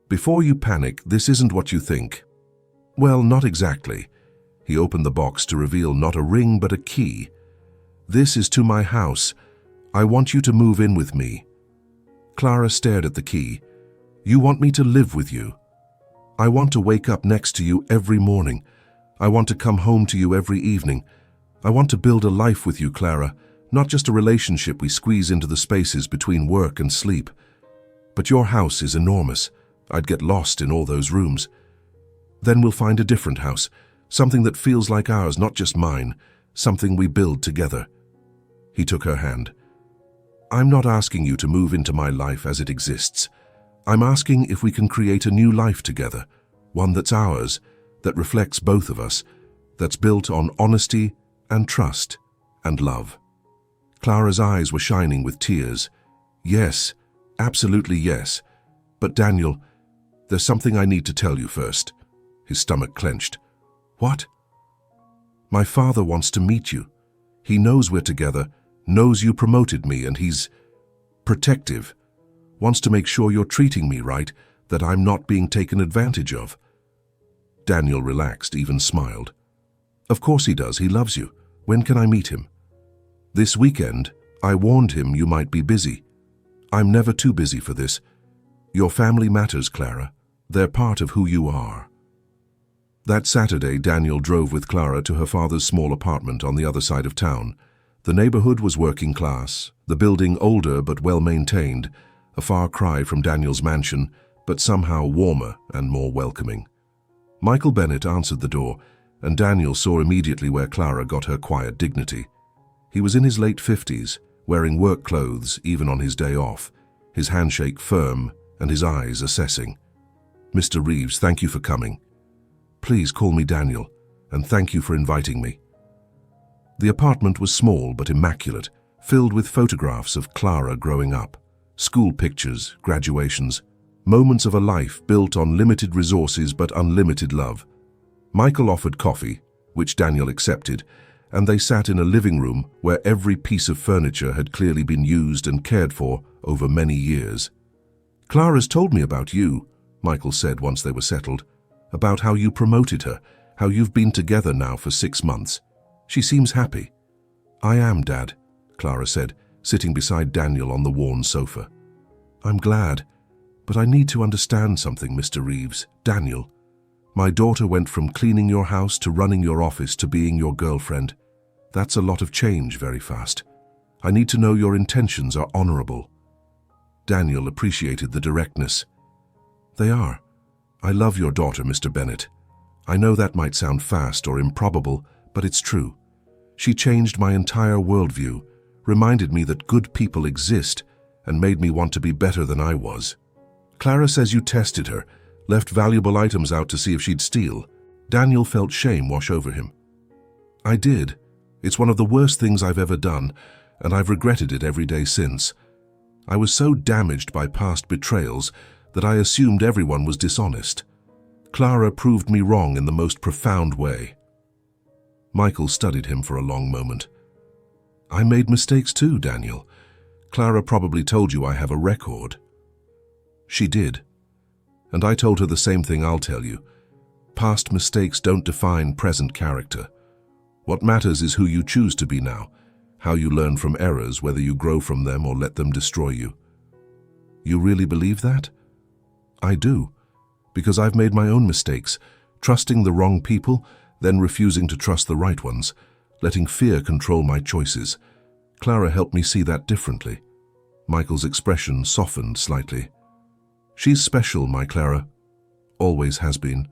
before you panic, this isn't what you think." "Well, not exactly." He opened the box to reveal not a ring but a key. "This is to my house. I want you to move in with me." Clara stared at the key. "You want me to live with you? I want to wake up next to you every morning. I want to come home to you every evening. I want to build a life with you, Clara, not just a relationship we squeeze into the spaces between work and sleep. But your house is enormous. I'd get lost in all those rooms. Then we'll find a different house, something that feels like ours, not just mine, something we build together." He took her hand. "I'm not asking you to move into my life as it exists. I'm asking if we can create a new life together, one that's ours, that reflects both of us, that's built on honesty and trust and love." Clara's eyes were shining with tears. "Yes, absolutely yes. But Daniel, there's something I need to tell you first." His stomach clenched. "What?" "My father wants to meet you. He knows we're together, knows you promoted me, and he's protective. Wants to make sure you're treating me right, that I'm not being taken advantage of." Daniel relaxed, even smiled. "Of course he does. He loves you. When can I meet him?" "This weekend. I warned him you might be busy." "I'm never too busy for this. Your family matters, Clara. They're part of who you are." That Saturday, Daniel drove with Clara to her father's small apartment on the other side of town. The neighborhood was working class, the building older but well-maintained, a far cry from Daniel's mansion, but somehow warmer and more welcoming. Michael Bennett answered the door, and Daniel saw immediately where Clara got her quiet dignity. He was in his late 50s, wearing work clothes even on his day off, his handshake firm and his eyes assessing. "Mr. Reeves, thank you for coming. Please call me Daniel, and thank you for inviting me." The apartment was small but immaculate, filled with photographs of Clara growing up, school pictures, graduations, moments of a life built on limited resources but unlimited love. Michael offered coffee, which Daniel accepted, and they sat in a living room where every piece of furniture had clearly been used and cared for over many years. Clara's told me about you, Michael said once they were settled, about how you promoted her, how you've been together now for 6 months. She seems happy. I am, Dad, Clara said, sitting beside Daniel on the worn sofa. I'm glad, but I need to understand something, Mr. Reeves. Daniel, my daughter went from cleaning your house to running your office to being your girlfriend. That's a lot of change very fast. I need to know your intentions are honorable. Daniel appreciated the directness. They are. I love your daughter, Mr. Bennett. I know that might sound fast or improbable, but it's true. She changed my entire worldview, reminded me that good people exist, and made me want to be better than I was. Clara says you tested her, left valuable items out to see if she'd steal. Daniel felt shame wash over him. I did. It's one of the worst things I've ever done, and I've regretted it every day since. I was so damaged by past betrayals that I assumed everyone was dishonest. Clara proved me wrong in the most profound way. Michael studied him for a long moment. I made mistakes too, Daniel. Clara probably told you I have a record. She did. And I told her the same thing I'll tell you. Past mistakes don't define present character. What matters is who you choose to be now, how you learn from errors, whether you grow from them or let them destroy you. You really believe that? I do, because I've made my own mistakes, trusting the wrong people, then refusing to trust the right ones, letting fear control my choices. Clara helped me see that differently. Michael's expression softened slightly. She's special, my Clara. Always has been.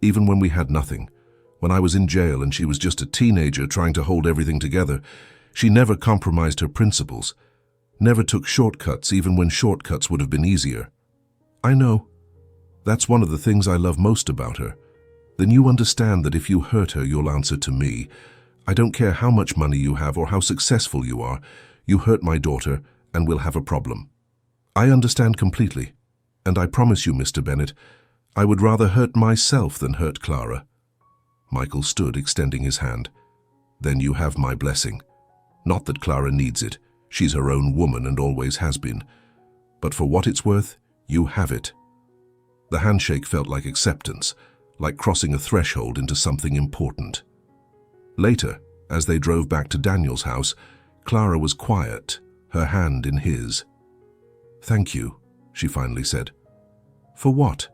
Even when we had nothing. When I was in jail and she was just a teenager trying to hold everything together, she never compromised her principles. Never took shortcuts, even when shortcuts would have been easier. I know. That's one of the things I love most about her. Then you understand that if you hurt her, you'll answer to me. I don't care how much money you have or how successful you are. You hurt my daughter, and we'll have a problem. I understand completely. And I promise you, Mr. Bennett, I would rather hurt myself than hurt Clara. Michael stood, extending his hand. Then you have my blessing. Not that Clara needs it. She's her own woman and always has been. But for what it's worth, you have it. The handshake felt like acceptance, like crossing a threshold into something important. Later, as they drove back to Daniel's house, Clara was quiet, her hand in his. Thank you, she finally said. For what?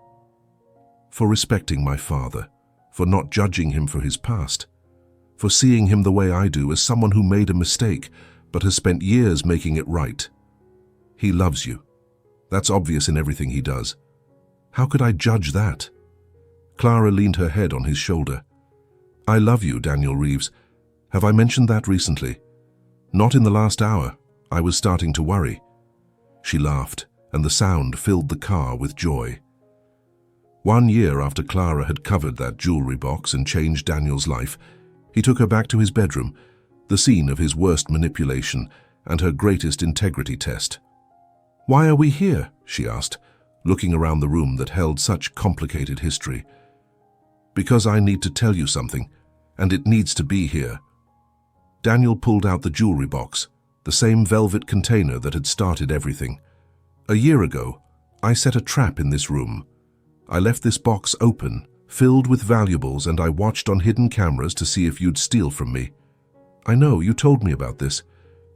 For respecting my father, for not judging him for his past, for seeing him the way I do as someone who made a mistake but has spent years making it right. He loves you. That's obvious in everything he does. How could I judge that? Clara leaned her head on his shoulder. I love you, Daniel Reeves. Have I mentioned that recently? Not in the last hour. I was starting to worry. She laughed, and the sound filled the car with joy. 1 year after Clara had covered that jewelry box and changed Daniel's life, he took her back to his bedroom, the scene of his worst manipulation and her greatest integrity test. Why are we here? She asked, looking around the room that held such complicated history. Because I need to tell you something, and it needs to be here. Daniel pulled out the jewelry box, the same velvet container that had started everything. A year ago, I set a trap in this room. I left this box open, filled with valuables, and I watched on hidden cameras to see if you'd steal from me. I know you told me about this,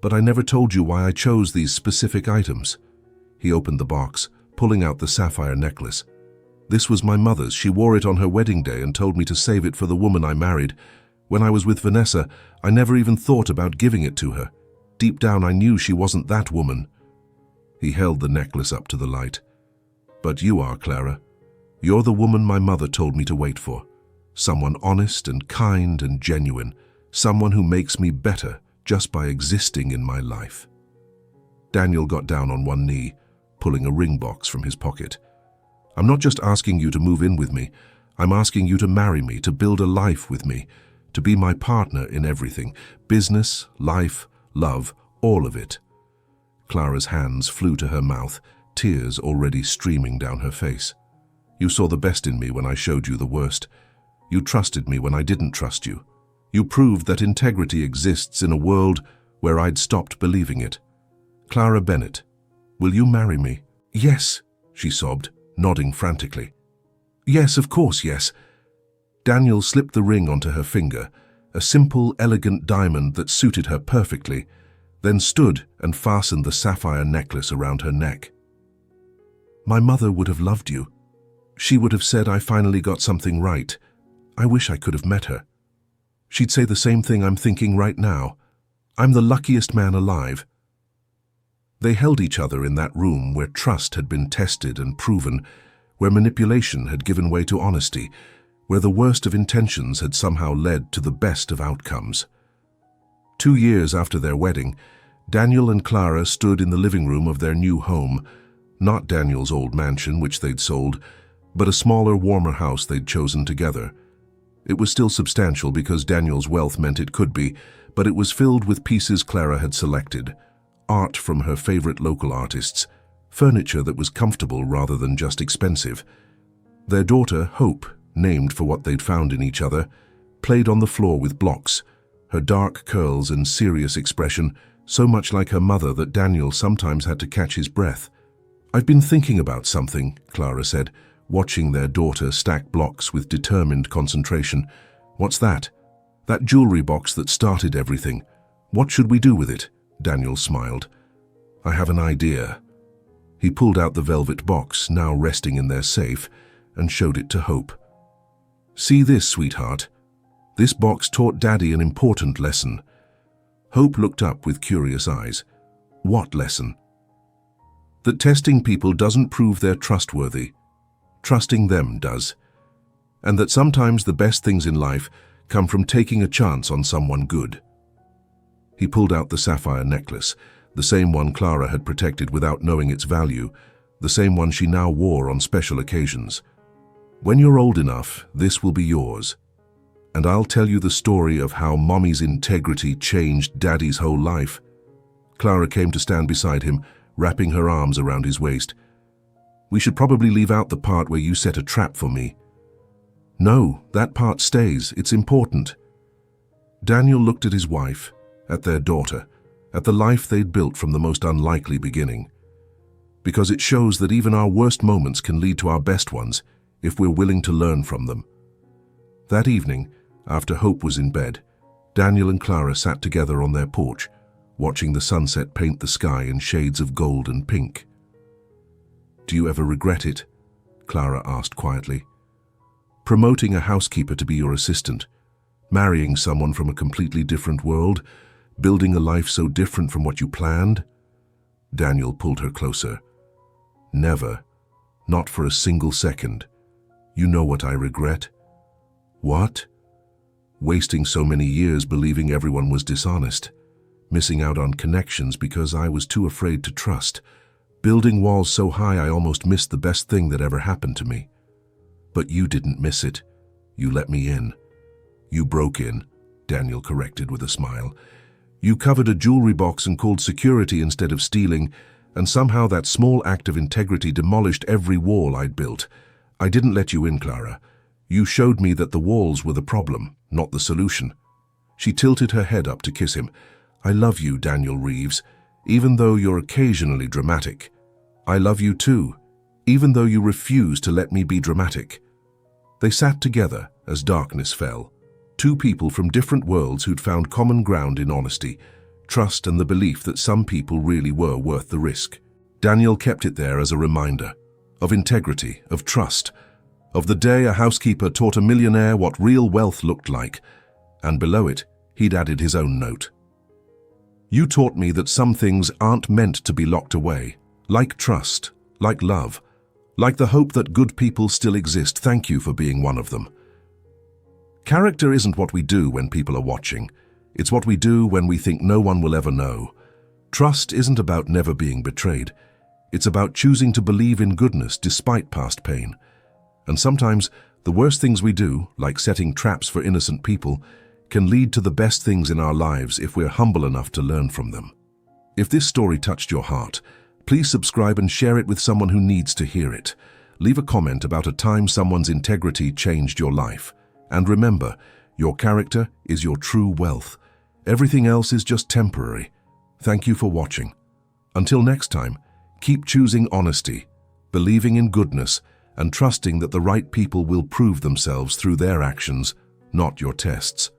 but I never told you why I chose these specific items. He opened the box, pulling out the sapphire necklace. This was my mother's. She wore it on her wedding day and told me to save it for the woman I married. When I was with Vanessa, I never even thought about giving it to her. Deep down, I knew she wasn't that woman. He held the necklace up to the light. But you are, Clara. You're the woman my mother told me to wait for. Someone honest and kind and genuine. Someone who makes me better just by existing in my life. Daniel got down on one knee, pulling a ring box from his pocket. I'm not just asking you to move in with me. I'm asking you to marry me, to build a life with me, to be my partner in everything. Business, life, love, all of it. Clara's hands flew to her mouth, tears already streaming down her face. You saw the best in me when I showed you the worst. You trusted me when I didn't trust you. You proved that integrity exists in a world where I'd stopped believing it. Clara Bennett, will you marry me? Yes, she sobbed, nodding frantically. Yes, of course, yes. Daniel slipped the ring onto her finger, a simple, elegant diamond that suited her perfectly, then stood and fastened the sapphire necklace around her neck. My mother would have loved you. She would have said I finally got something right. I wish I could have met her. She'd say the same thing I'm thinking right now. I'm the luckiest man alive. They held each other in that room where trust had been tested and proven, where manipulation had given way to honesty, where the worst of intentions had somehow led to the best of outcomes. 2 years after their wedding, Daniel and Clara stood in the living room of their new home, not Daniel's old mansion, which they'd sold, but a smaller, warmer house they'd chosen together. It was still substantial because Daniel's wealth meant it could be, but it was filled with pieces Clara had selected, art from her favorite local artists, furniture that was comfortable rather than just expensive. Their daughter, Hope, named for what they'd found in each other, played on the floor with blocks, her dark curls and serious expression so much like her mother that Daniel sometimes had to catch his breath. I've been thinking about something, Clara said, watching their daughter stack blocks with determined concentration. What's that? That jewelry box that started everything. What should we do with it? Daniel smiled. I have an idea. He pulled out the velvet box, now resting in their safe, and showed it to Hope. See this, sweetheart. This box taught Daddy an important lesson. Hope looked up with curious eyes. What lesson? That testing people doesn't prove they're trustworthy. Trusting them does. And that sometimes the best things in life come from taking a chance on someone good. He pulled out the sapphire necklace, the same one Clara had protected without knowing its value, the same one she now wore on special occasions. When you're old enough, this will be yours. And I'll tell you the story of how Mommy's integrity changed Daddy's whole life. Clara came to stand beside him, wrapping her arms around his waist. We should probably leave out the part where you set a trap for me. No, that part stays. It's important. Daniel looked at his wife, at their daughter, at the life they'd built from the most unlikely beginning. Because it shows that even our worst moments can lead to our best ones if we're willing to learn from them. That evening, after Hope was in bed, Daniel and Clara sat together on their porch, watching the sunset paint the sky in shades of gold and pink. Do you ever regret it? Clara asked quietly. Promoting a housekeeper to be your assistant, marrying someone from a completely different world, building a life so different from what you planned? Daniel pulled her closer. Never. Not for a single second. You know what I regret? What? Wasting so many years believing everyone was dishonest. Missing out on connections because I was too afraid to trust. Building walls so high I almost missed the best thing that ever happened to me. But you didn't miss it. You let me in. You broke in, Daniel corrected with a smile. You covered a jewelry box and called security instead of stealing, and somehow that small act of integrity demolished every wall I'd built. I didn't let you in, Clara. You showed me that the walls were the problem, not the solution. She tilted her head up to kiss him. I love you, Daniel Reeves, even though you're occasionally dramatic. I love you too, even though you refuse to let me be dramatic. They sat together as darkness fell. Two people from different worlds who'd found common ground in honesty, trust, and the belief that some people really were worth the risk. Daniel kept it there as a reminder of integrity, of trust, of the day a housekeeper taught a millionaire what real wealth looked like, and below it, he'd added his own note. You taught me that some things aren't meant to be locked away, like trust, like love, like the hope that good people still exist. Thank you for being one of them. Character isn't what we do when people are watching. It's what we do when we think no one will ever know. Trust isn't about never being betrayed. It's about choosing to believe in goodness despite past pain. And sometimes the worst things we do, like setting traps for innocent people, can lead to the best things in our lives if we're humble enough to learn from them. If this story touched your heart, please subscribe and share it with someone who needs to hear it. Leave a comment about a time someone's integrity changed your life. And remember, your character is your true wealth. Everything else is just temporary. Thank you for watching. Until next time, keep choosing honesty, believing in goodness and trusting that the right people will prove themselves through their actions, not your tests.